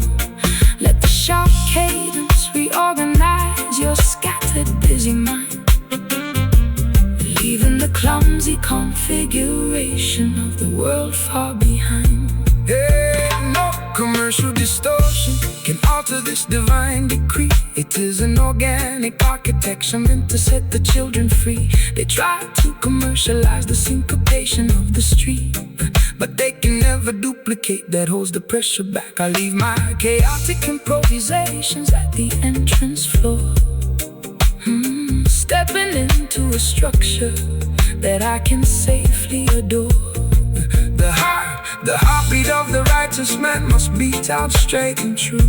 Let the sharp cadence reorganize your scattered, busy mind, leaving the clumsy configuration of the world far behind. Hey, no commercial distortion can alter this divine decree. It is an organic architecture meant to set the children free. They try to commercialize the syncopation of the street, but they can never never duplicate, that holds the pressure back. I leave my chaotic improvisations at the entrance floor, stepping into a structure that I can safely adore. The heartbeat of the righteous man must beat out straight and true.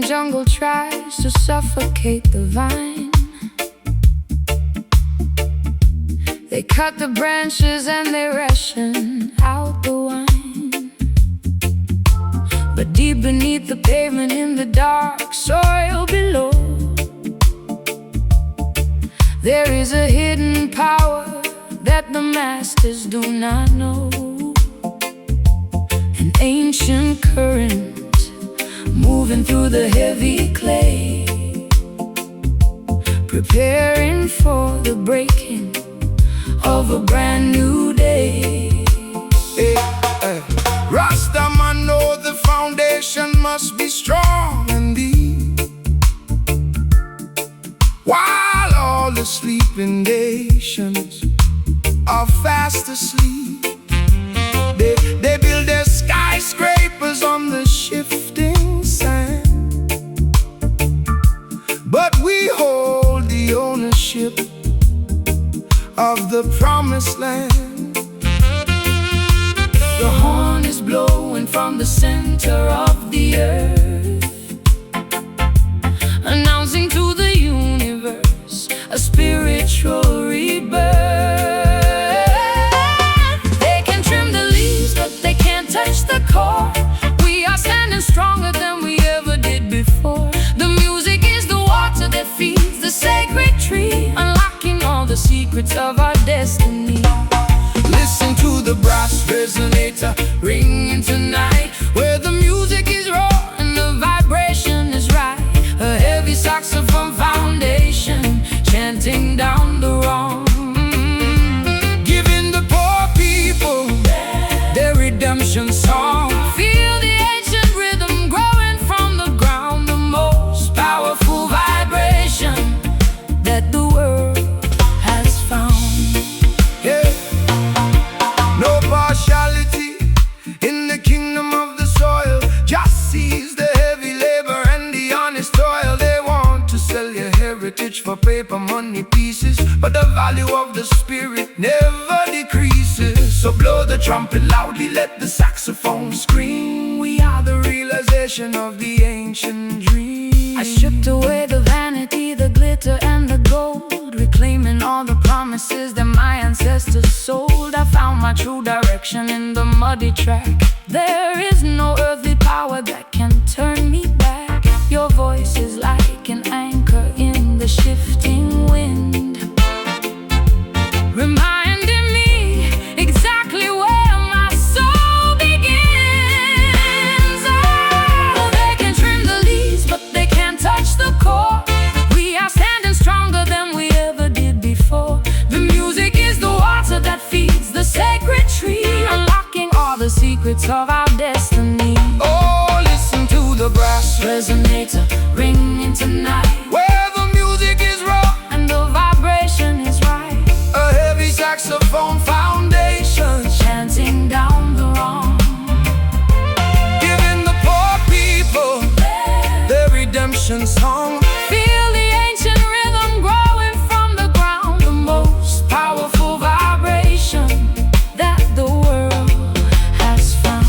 Jungle tries to suffocate the vine. They cut the branches and they ration out the wine. But deep beneath the pavement, in the dark soil below, there is a hidden power that the masters do not know. An ancient current moving through the heavy clay, preparing for the breaking of a brand new day. Rasta man know the foundation must be strong and deep, while all the sleeping nations are fast asleep. They build their skyscrapers on the shifting sand, but we hold the ownership of the promised land. The horn is blowing from the center of the earth, announcing to the universe a spiritual rebirth. They can trim the leaves, but they can't touch the core. We are standing stronger than we ever did before. The music is the water that feeds the sacred tree, unlocking all the secrets of our destiny. Listen to the brass resonator ringing tonight, where the music is raw and the vibration is right. A heavy saxophone foundation chanting down the wrong, giving the poor people their redemption song. Feel the ancient rhythm growing from the ground, the most powerful vibration that the world has found. Yeah. No partiality in the kingdom of the soil. Just seize the heavy labor and the honest toil. They want to sell your heritage for paper money pieces, but the value of the spirit never decreases. So blow the trumpet loudly, let the saxophone scream. We are the realization of the ancient dream. I stripped away the vanity, the glitter and the gold, reclaiming all the promises that my ancestors sold. I found my true direction in the muddy track. There is no earthly power that can turn me back. Your voice is like an anchor in the shifting wind, reminding me exactly where my soul begins. Oh, they can trim the leaves, but they can't touch the core. We are standing stronger than we ever did before. The music is the water that feeds the sacred tree, unlocking all the secrets of our destiny. Oh, listen to the brass resonator ringing tonight, where the music is raw and the vibration is right. A heavy saxophone foundation chanting down the wrong, giving the poor people their redemption song. Feel the ancient rhythm growing from the ground, the most powerful vibration that the world has found.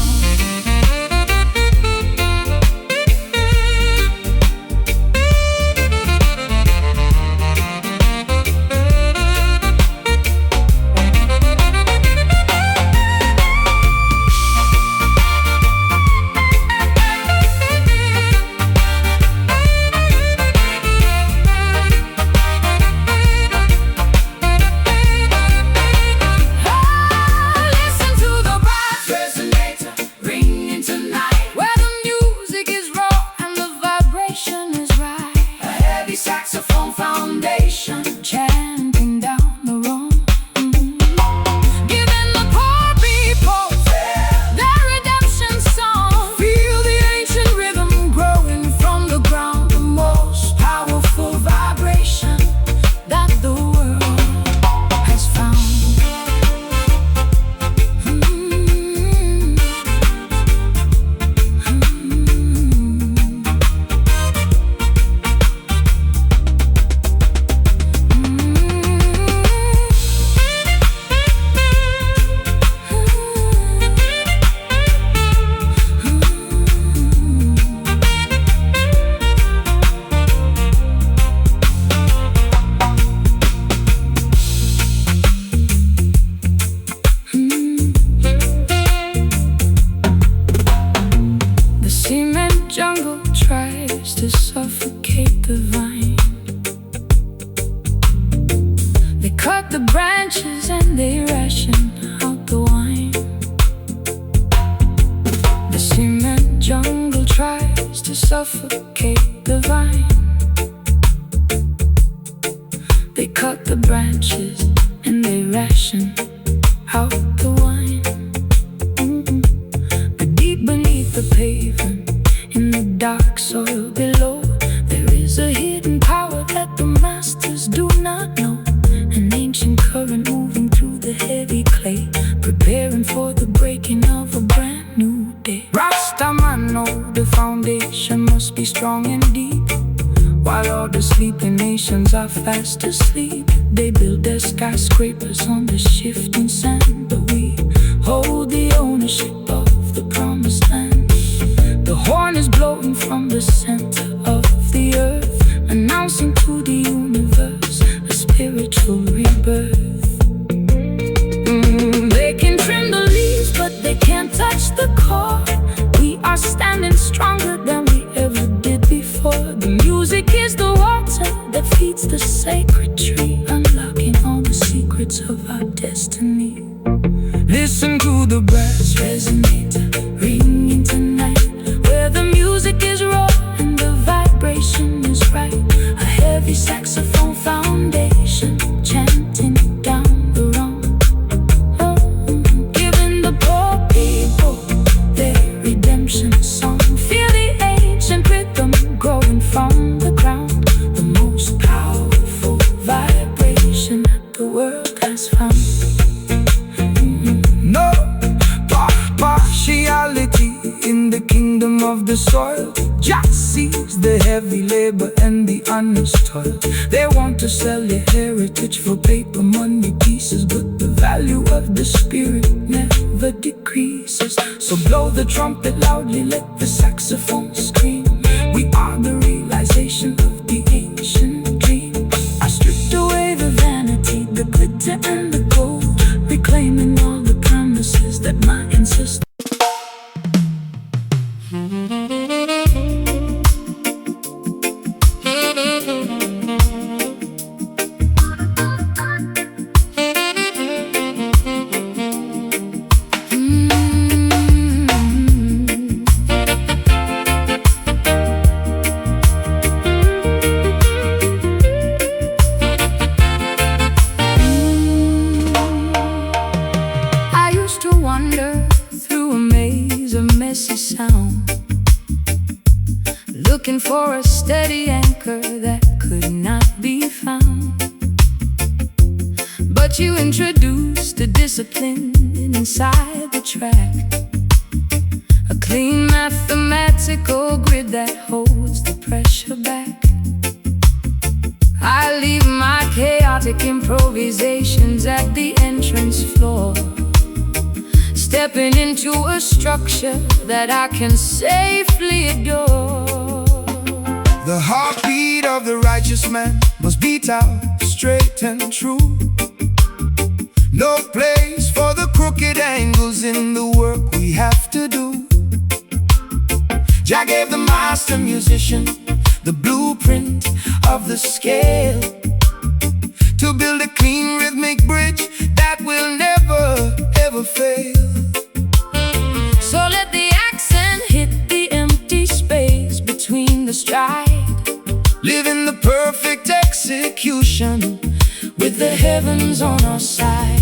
cut the branches and they ration out the wine. The cement jungle tries to suffocate the vine. They cut the branches and they ration out the wine. But deep beneath the pavement, in the dark soil below, there is a hidden power that the masters do not know. An ancient current moving through the heavy clay, preparing for the breaking of a brand new day. Rastaman know the foundation must be strong and deep. While all the sleeping nations are fast asleep, they build their skyscrapers on the shifting sand. But we hold the ownership of the promised land. The horn is blowing from the center of the earth, announcing to the universe a spiritual rebirth. They can trim the leaves, but they can't touch the core. We are standing stronger than we ever did before. The music is the water that feeds the sacred tree, unlocking all the secrets of our destiny. Listen to the brass resonate, ringing tonight, where the music is raw and the vibration is right. A heavy saxophone foundation chanting down the wrong, giving the poor people their redemption song. Feel the ancient rhythm growing from the ground, the most powerful vibration that the world has found. No partiality in the kingdom of the soil. Just sees the heavy labor and the honest toil. They want to sell your heritage for paper money pieces, but the value of the spirit never decreases. So blow the trumpet loudly, let the saxophone scream. We are the realization of the ancient dream. I stripped away the vanity, the glitter and the gold, reclaiming all the promises that my ancestors. Looking for a steady anchor that could not be found. But you introduced a discipline inside the track, a clean mathematical grid that holds the pressure back. I leave my chaotic improvisations at the entrance floor, stepping into a structure that I can safely adore. The heartbeat of the righteous man must beat out straight and true. No place for the crooked angles in the work we have to do. Jah gave the master musician the blueprint of the scale, to build a clean rhythmic bridge that will never ever fail. So let the accent hit the empty space between the stride, living the perfect execution with the heavens on our side.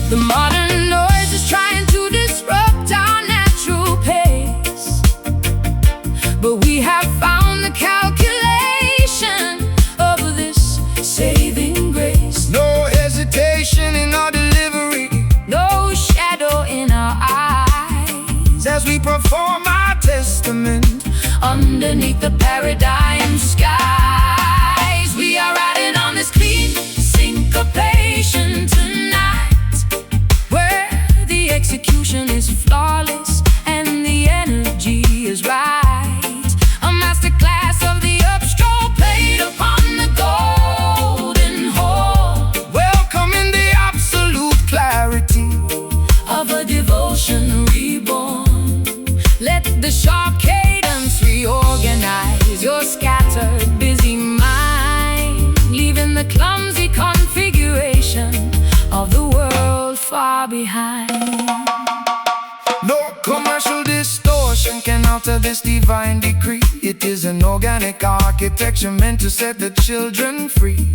The modern noise is trying to disrupt our natural pace, but we have found the calculation of this saving grace. No hesitation in our delivery, no shadow in our eyes, as we perform our testament underneath the paradigm skies. We are riding on this clean syncopation tonight, where the execution is flawless and the energy is right. A masterclass of the upstroke played upon the golden horn, welcoming the absolute clarity of a devotion reborn. Let the sharp cadence reorganize your scattered busy mind, leaving the clumsy behind. No commercial distortion can alter this divine decree. It is an organic architecture meant to set the children free.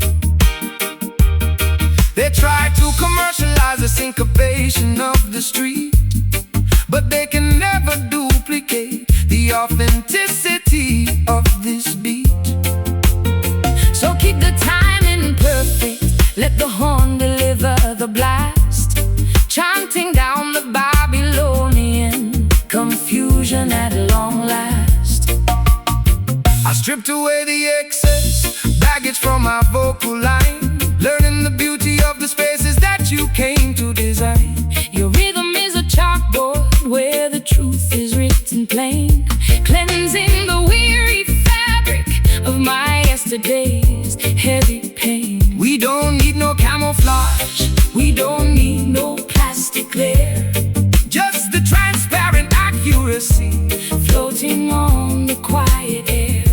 They try to commercialize the syncopation of the street, but they can never duplicate the authenticity of this beat. So keep the timing perfect, let the horn deliver the blast, chanting down the Babylonian confusion at long last. I stripped away the excess baggage from my vocal line, learning the beauty of the spaces that you came to design. Your rhythm is a chalkboard where the truth is written plain, cleansing the weary fabric of my yesterday's heavy pain. We don't need no camouflage, We don't need no plastic layer, just the transparent accuracy floating on the quiet air.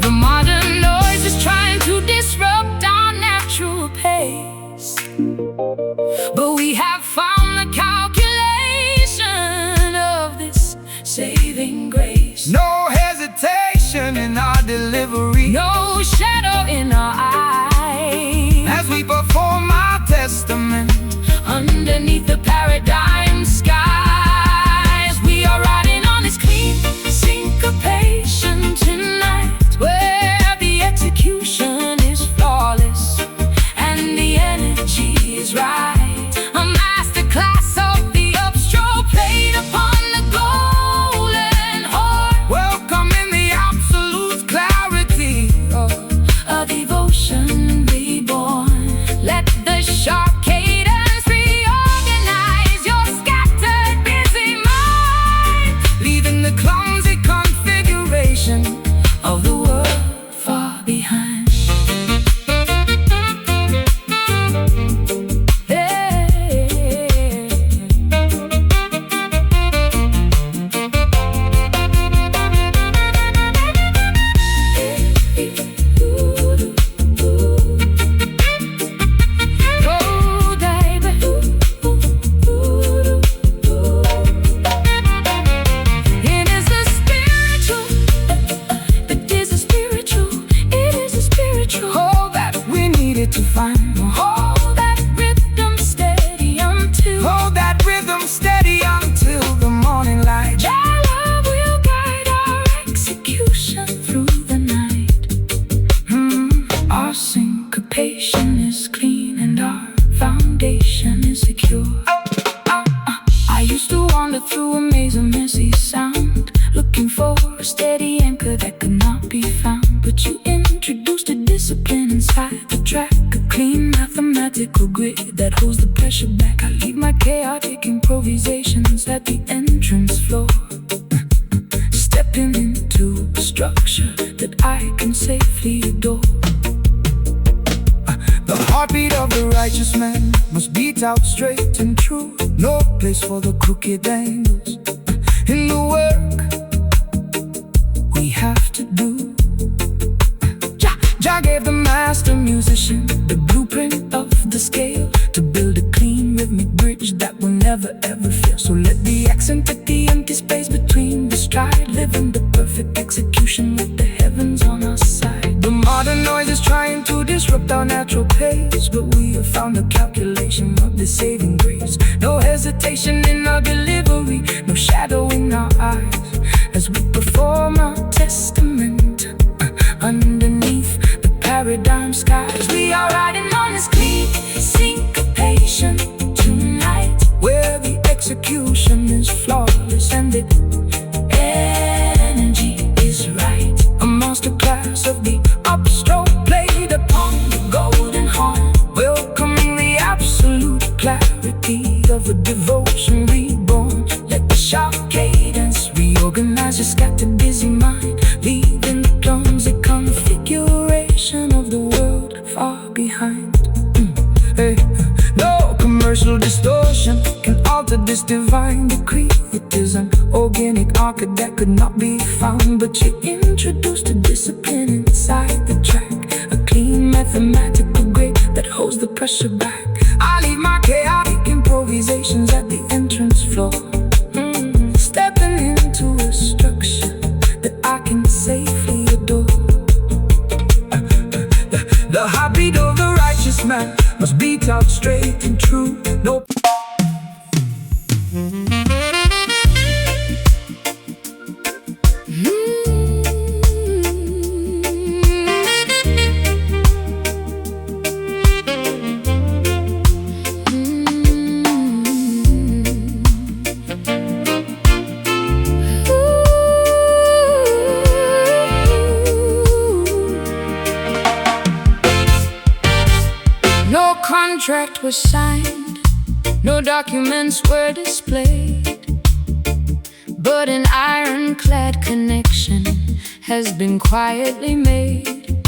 The modern noise is trying to disrupt our natural pace, but we have found the calculation of this saving grace. No hesitation in our delivery, No shadow in our eyes, as we perform our testament underneath the paradigm skies. We are riding on this clean syncopation tonight, where the execution is flawless and the energy is right. A masterclass of the upstroke played upon the golden horn, welcoming the absolute clarity of a devotion reborn. Let the sharp cadence reorganize your scattered busy mind, leaving the clumsy configuration of the world far behind. Hold that we needed to find. Hold that rhythm steady until Hold that rhythm steady until the morning light. Thy love will guide our execution through the night. Our syncopation is clean and our foundation is secure. I used to wander through a maze of messy sound, looking for a steady anchor that could not be found. But you introduced a discipline inside the track, a clean mathematical grid that holds the pressure back. I leave my chaotic improvisations at the entrance floor, stepping into a structure that I can safely adore. The heartbeat of the righteous man must beat out straight and true. No place for the crooked angles in the work we have to do. Jah gave the master musician the blueprint of the scale to build a clean rhythmic bridge that will never ever fail. So let the accent at the empty space between the stride live in the perfect execution with the heavens on our side. The modern noise is trying to disrupt our natural pace, but we have found the calculation of the saving grace. No hesitation in our delivery, no shadow in our eyes, as we perform our testament underneath the paradigm skies. We are riding on this clean syncopation tonight, where the execution is flawless and the energy is right. a masterclass of the upstroke played upon the golden horn, welcoming the absolute clarity of a devotion reborn. Let the sharp cadence reorganize your scattered busy mind, leaving the clumsy configuration of the world far behind. Hey. No commercial distortion can alter this divine decree. It is an organic arc that could not be found, but you introduced a discipline inside the track, a clean mathematical grid that holds the pressure back. I leave my The heartbeat of the righteous man must beat out straight and true. No. No contract was signed, no documents were displayed, but an ironclad connection has been quietly made.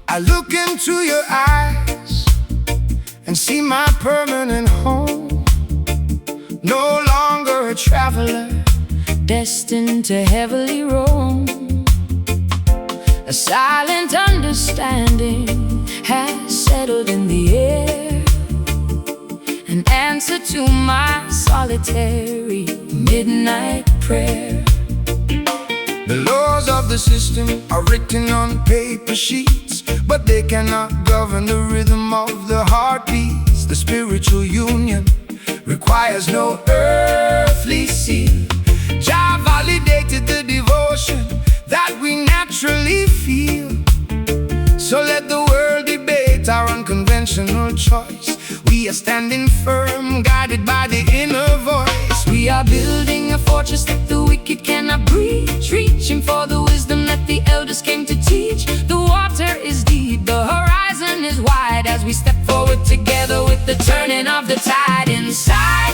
I look into your eyes and see my permanent home. No longer a traveler, Destined to heavily roam. A silent understanding has settled in the air, an answer to my solitary midnight prayer. the laws of the system are written on paper sheets, but they cannot govern the rhythm of the heartbeats. The spiritual union requires no earthly seal. Jah validated the devotion that we naturally feel. So let the world debate our unconventional choice. We are standing firm, guided by the inner voice. We are building a fortress that the wicked cannot breach, reaching for the wisdom that the elders came to teach. The water is deep, the horizon is wide, as we step forward together with the turning of the tide inside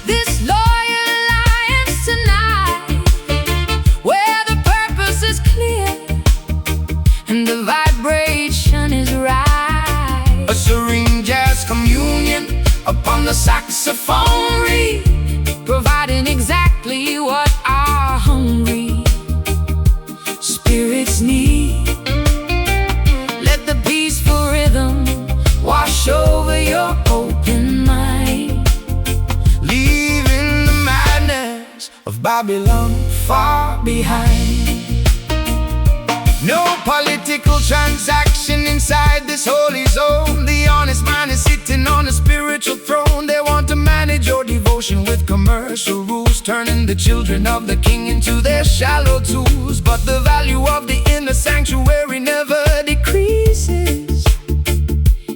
this loyal alliance tonight, where the purpose is clear and the vibration is right. A serene jazz communion upon the saxophone reed, Providing exactly what our hungry spirits need. Let the peaceful rhythm wash over your open mind, leaving the madness of Babylon far behind. No political transaction inside this holy zone. The honest man is sitting on a spiritual throne. They want to manage your devotion with commercial rules, turning the children of the king into their shallow tools. But the value of the inner sanctuary never decreases,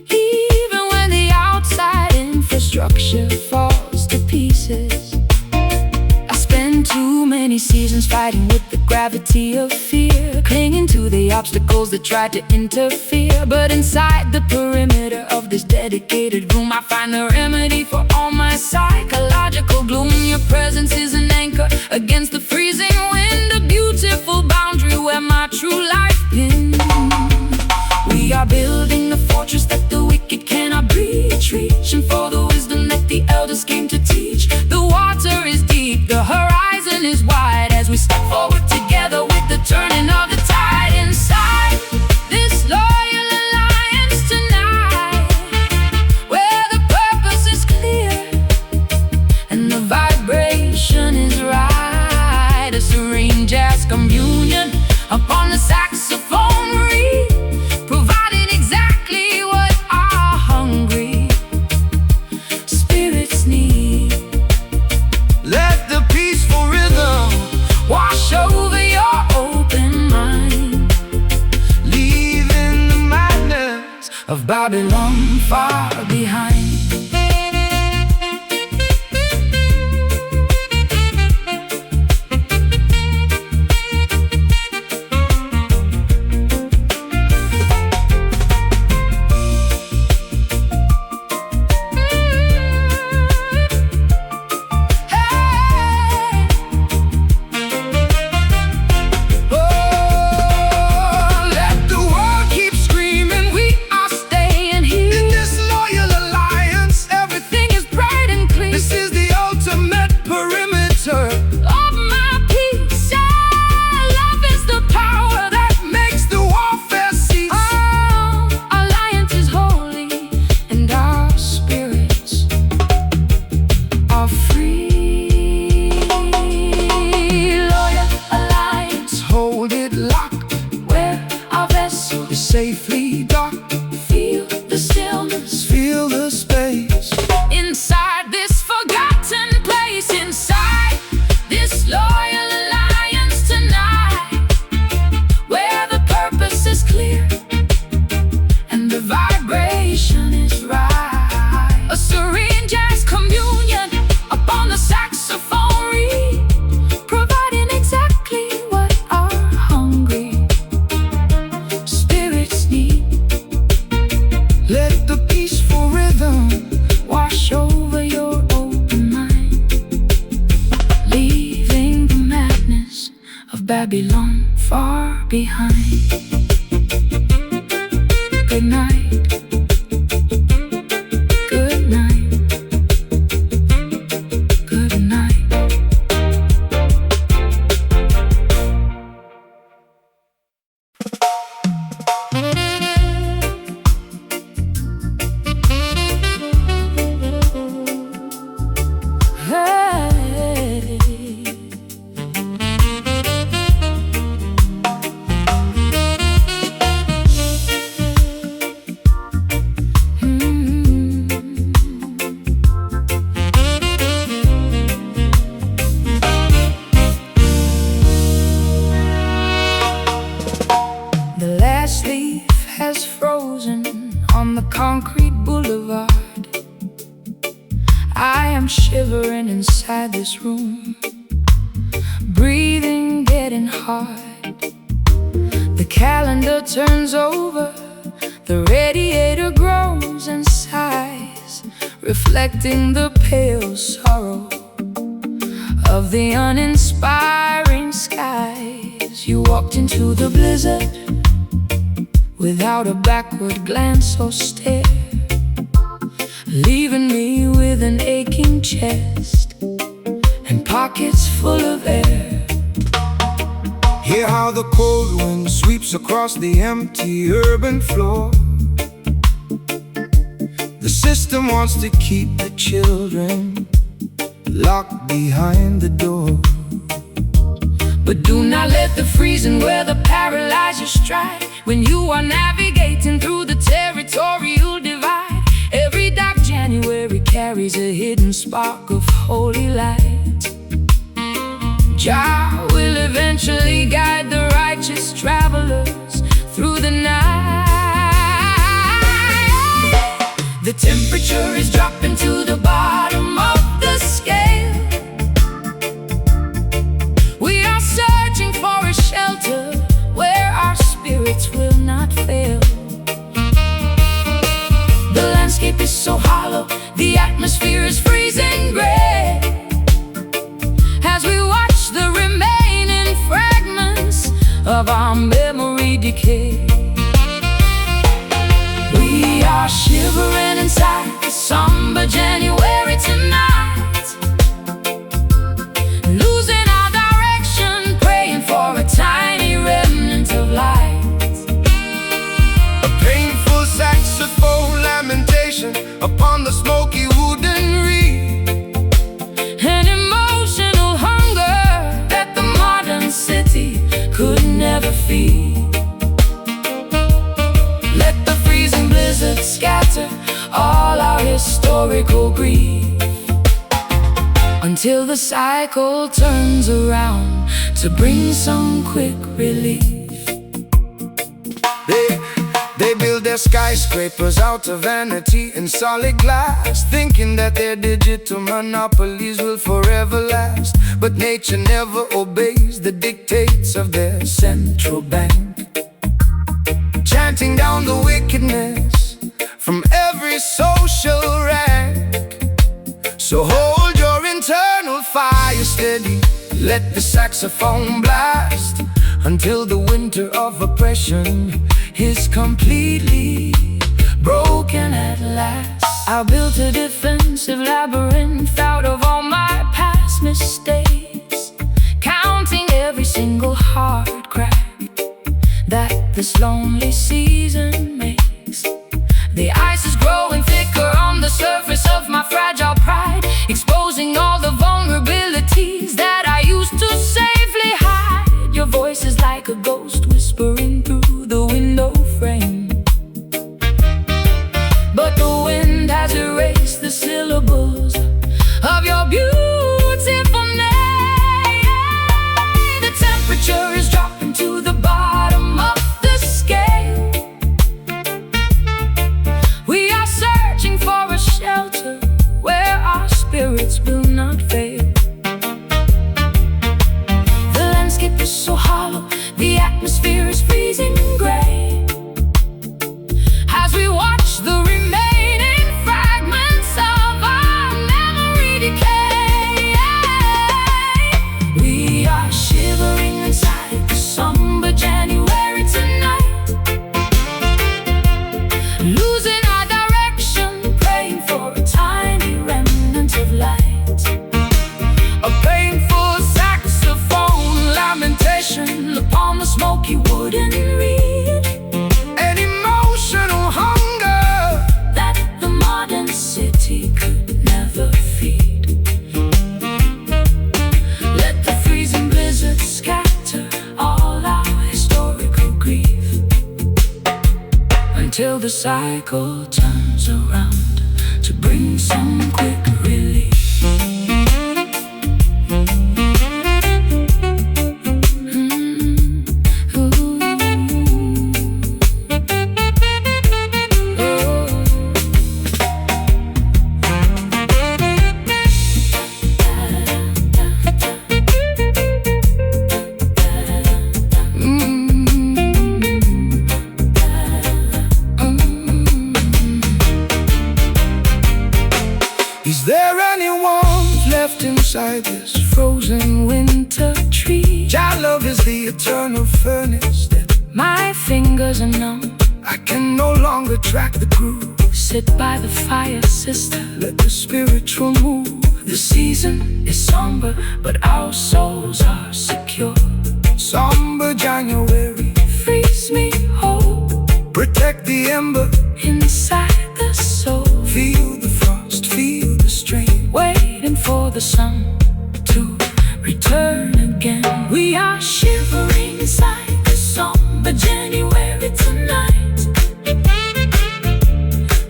even when the outside infrastructure falls to pieces. I spend too many seasons fighting with the gravity of fear, clinging to the obstacles that try to interfere. But inside the perimeter of this dedicated room, I find the remedy for all my psychological gloom. Your presence is an anchor against the freezing wind, a beautiful boundary where my true life pins. We are building a fortress that the wicked cannot breach, reaching for the wisdom that the elders came to teach. The water is deep, the horizon is wide, as we step forward together with the turning of the tide inside this loyal alliance tonight, where the purpose is clear and the vibration is right. A serene jazz communion upon the saxophone reed, providing exactly what our hungry spirits need. let the peaceful rhythm Wash over your open mind, leaving the madness of Babylon far behind. let the world keep screaming. We are staying here in this loyal alliance. be dark. Feel the stillness, Feel the space. inside this forgotten place, inside this loyal alliance tonight, where the purpose is clear and the vibration is right. A serene jazz communion upon the saxophone reed, providing exactly what our hungry spirits need. Let the peaceful rhythm Wash over your open mind, leaving the madness of Babylon far behind. Good night. Good night. Good night. Hey. The last leaf has frozen on the concrete boulevard. I am shivering inside this room, breathing getting hard. The calendar turns over, the radiator groans and sighs, reflecting the pale sorrow of the uninspiring skies. You walked into the blizzard without a backward glance or stare, leaving me with an aching chest and pockets full of air. Hear how the cold wind sweeps across the empty urban floor. The system wants to keep the children locked behind the door. But do not let the freezing weather paralyze your stride when you are navigating through the territorial divide. Every dark January carries a hidden spark of holy light. Jah will eventually guide the righteous travelers through the night. The temperature is dropping to the bottom of the scale. We are searching for a shelter where our spirits will not fail. The landscape is so hollow, the atmosphere is freezing gray, as we watch the remaining fragments of our memory decay. We are shivering inside the somber January tonight, losing our direction, praying for a tiny remnant of light. A painful saxophone lamentation upon the smoky wooden reed. An emotional hunger that the modern city could never feed. Let the freezing blizzard scatter all our historical grief, until the cycle turns around to bring some quick relief. They build their skyscrapers out of vanity and solid glass, thinking that their digital monopolies will forever last. But nature never obeys the dictates of their central bank, chanting down the wickedness from every social rank. So hold your internal fire steady, let the saxophone blast, until the winter of oppression is completely broken at last. I built a defensive labyrinth out of all my past mistakes, counting every single hard crack that this lonely season makes. The ice is growing thicker on the surface of my fragile pride, exposing all the vulnerabilities that I used to safely hide. Your voice is like a ghost whispering through the window frame, the cycle turns around to bring some quick relief. Is there any warmth left inside this frozen winter tree? Your love is the eternal furnace that My fingers are numb. I can no longer track the groove. Sit by the fire, sister. Let the spiritual move. The season is somber, but our souls are secure. Somber January, Freeze me whole protect the ember. inside the soul. Feel the frost, feel the strain. Waiting for the sun to return again. We are shivering inside the somber January tonight,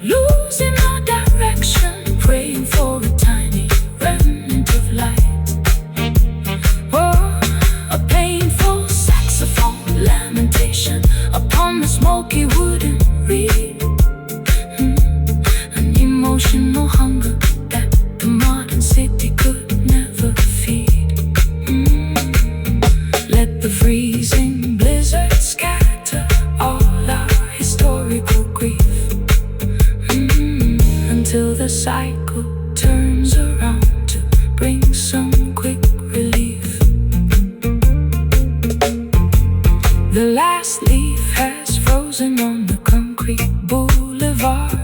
losing our direction, praying for a tiny remnant of light. Oh, a painful saxophone lamentation upon the smoky wooden reed. An emotional hunger that the modern city could never feed. Let the freezing blizzard scatter all our historical grief, until the cycle turns around to bring some quick relief. The last leaf has frozen on the concrete boulevard.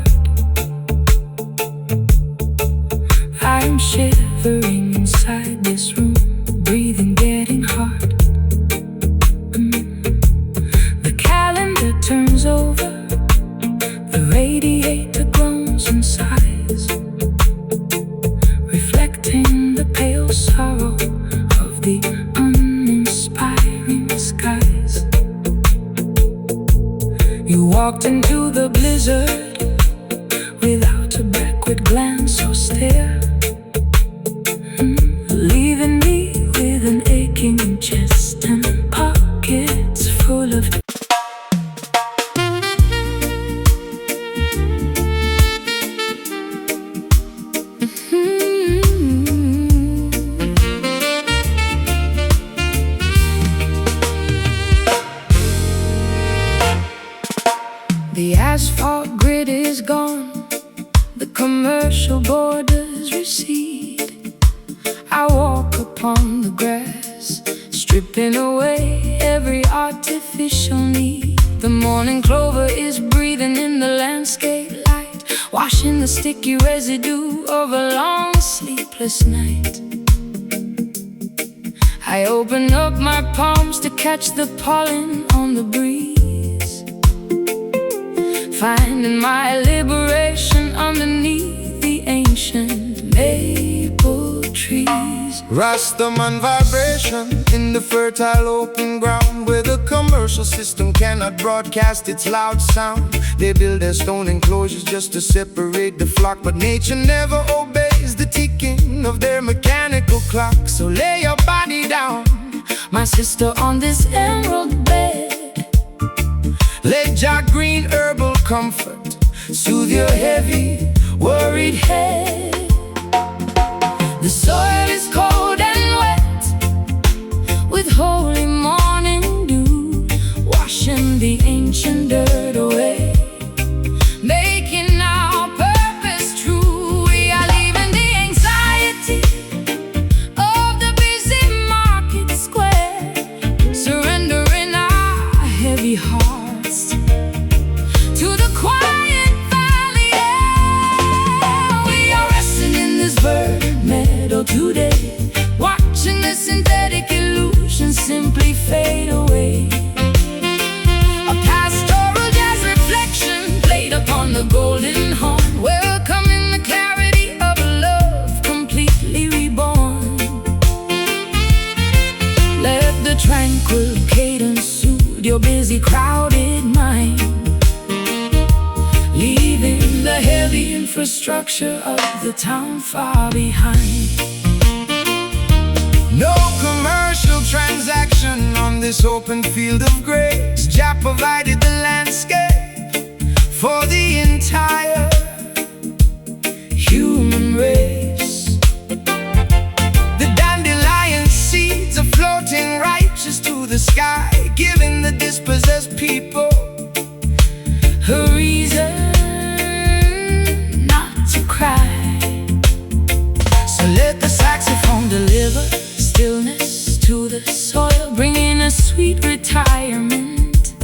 I'm shivering inside this room, breathing getting hard. The calendar turns over, the radiator groans in size, reflecting the pale sorrow of the uninspiring skies. You walked into the blizzard without a backward glance or stare, leaving me with an aching chest and pockets full of The asphalt grid is gone, the commercial borders recede. I walk upon the grass, stripping away every artificial need. The morning clover is breathing in the landscape light, washing the sticky residue of a long sleepless night. I open up my palms to catch the pollen on the breeze, finding my liberation underneath the ancient maple trees. Rastaman vibration in the fertile open ground, where the commercial system cannot broadcast its loud sound. They build their stone enclosures just to separate the flock, but nature never obeys the ticking of their mechanical clock. So lay your body down, My sister, on this emerald bed. let your green herbal comfort soothe your heavy, worried head. The soil is cold and wet, with holy morning dew, washing the ancient dirt away, making our purpose true. We are leaving the anxiety of the busy market square, surrendering our heavy hearts to the quiet valley air. We are resting in this bird meadow today, watching the synthetic illusion simply infrastructure of the town far behind. No commercial transaction on this open field of grace. Jah provided the landscape for the entire human race. The dandelion seeds are floating righteous to the sky, giving the dispossessed people A reason not to cry. So let the saxophone deliver stillness to the soil, bringing a sweet retirement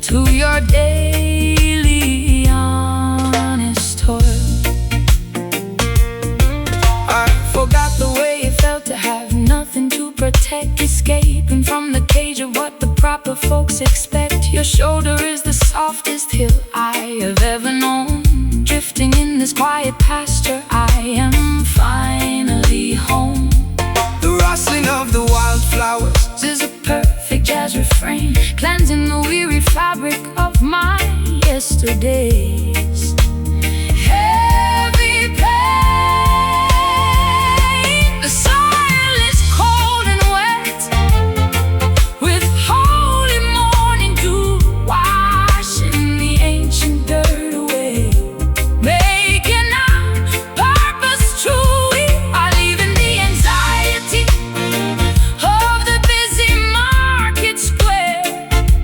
to your daily honest toil. I forgot the way it felt to have nothing to protect, escaping from the cage of what the proper folks expect. Your shoulder is the softest hill I have ever known. Drifting in this quiet pasture, I am finally home. the rustling of the wildflowers. This is a perfect jazz refrain, cleansing the weary fabric of my yesterdays. Heavy pain, the soil is cold and wet, with holy morning dew washing the ancient dirt away, making our purpose true. We are leaving the anxiety of the busy market square,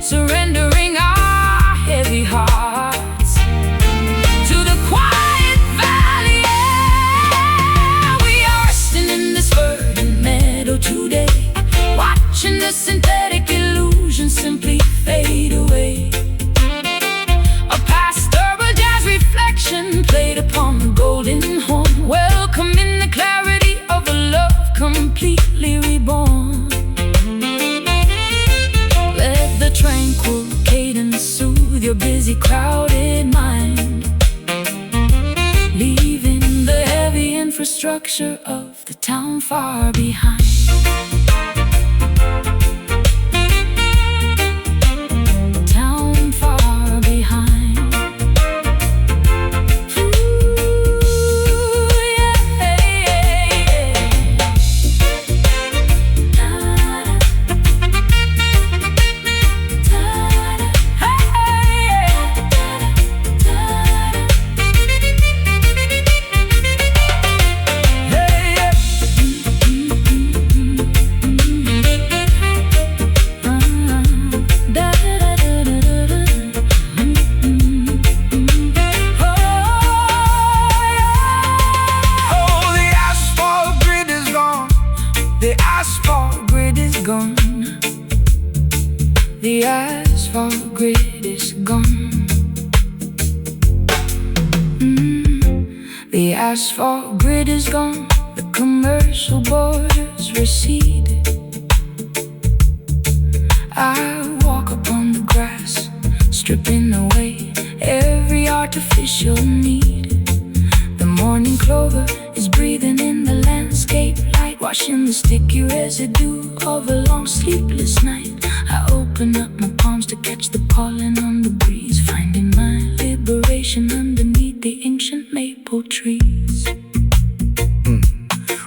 surrendering our heavy hearts to the quiet valley air. We are resting in this verdant meadow today, watching the synthetic illusion simply fade away. A pastoral jazz reflection played upon the golden horn, welcoming the clarity of a love completely reborn. Let the tranquil cadence soothe your busy, crowded mind, leaving the heavy infrastructure of the town far behind. Town far behind. Ooh, yeah, yeah, yeah. Da-da. Da-da. Hey, yeah. Da-da. Hey, yeah. Oh, the asphalt grid is gone. The asphalt grid is gone. The asphalt grid is gone. The asphalt grid is gone. The commercial borders recede. I walk upon the grass, stripping away every artificial need. The morning clover is breathing in the landscape light, washing the sticky residue of a long sleepless night. I open up my palms to catch the pollen on the breeze, finding my liberation underneath the ancient maple trees.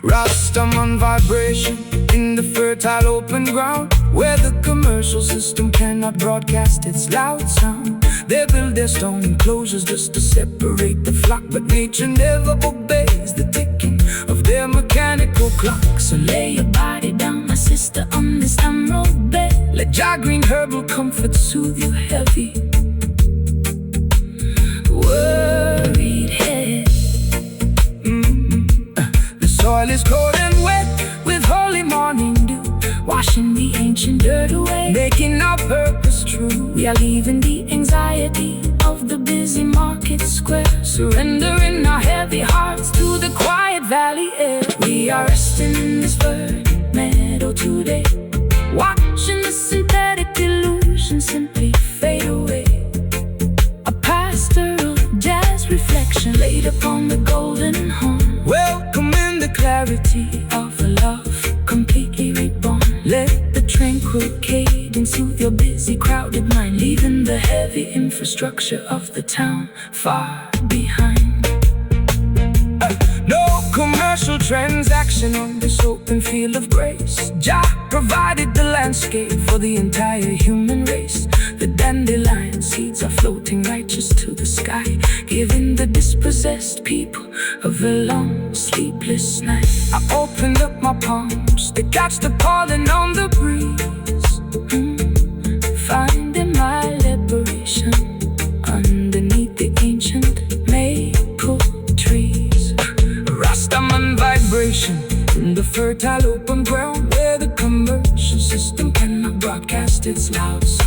Rastaman vibration in the fertile open ground, where the commercial system cannot broadcast its loud sound. They build their stone enclosures just to separate the flock, but nature never obeys the ticking of their mechanical clock. So lay your body down, my sister, on this emerald bed. Let Jah green herbal comfort Soothe your heavy, worried head. The soil is cold and wet, With holy morning dew, washing the ancient dirt away, making our purpose true. we are leaving the anxiety of the busy market square, surrendering our heavy hearts to the quiet valley air. We are resting in this verdant meadow today, watching the synthetic illusion simply fade away. A pastoral jazz reflection laid upon the golden horn, Welcoming the clarity of a love completely reborn. Let the tranquil cadence soothe your busy, crowded mind, leaving the heavy infrastructure of the town far behind. No commercial transaction on this open field of grace. Jah provided the landscape for the entire human race. The dandelion seeds are floating righteous to the sky, giving the dispossessed people of a long sleepless night. I opened up my palms to catch the pollen on the breeze, finding my liberation underneath the ancient maple trees. Rastaman vibration in the fertile open ground, where the commercial system cannot broadcast its loud sound.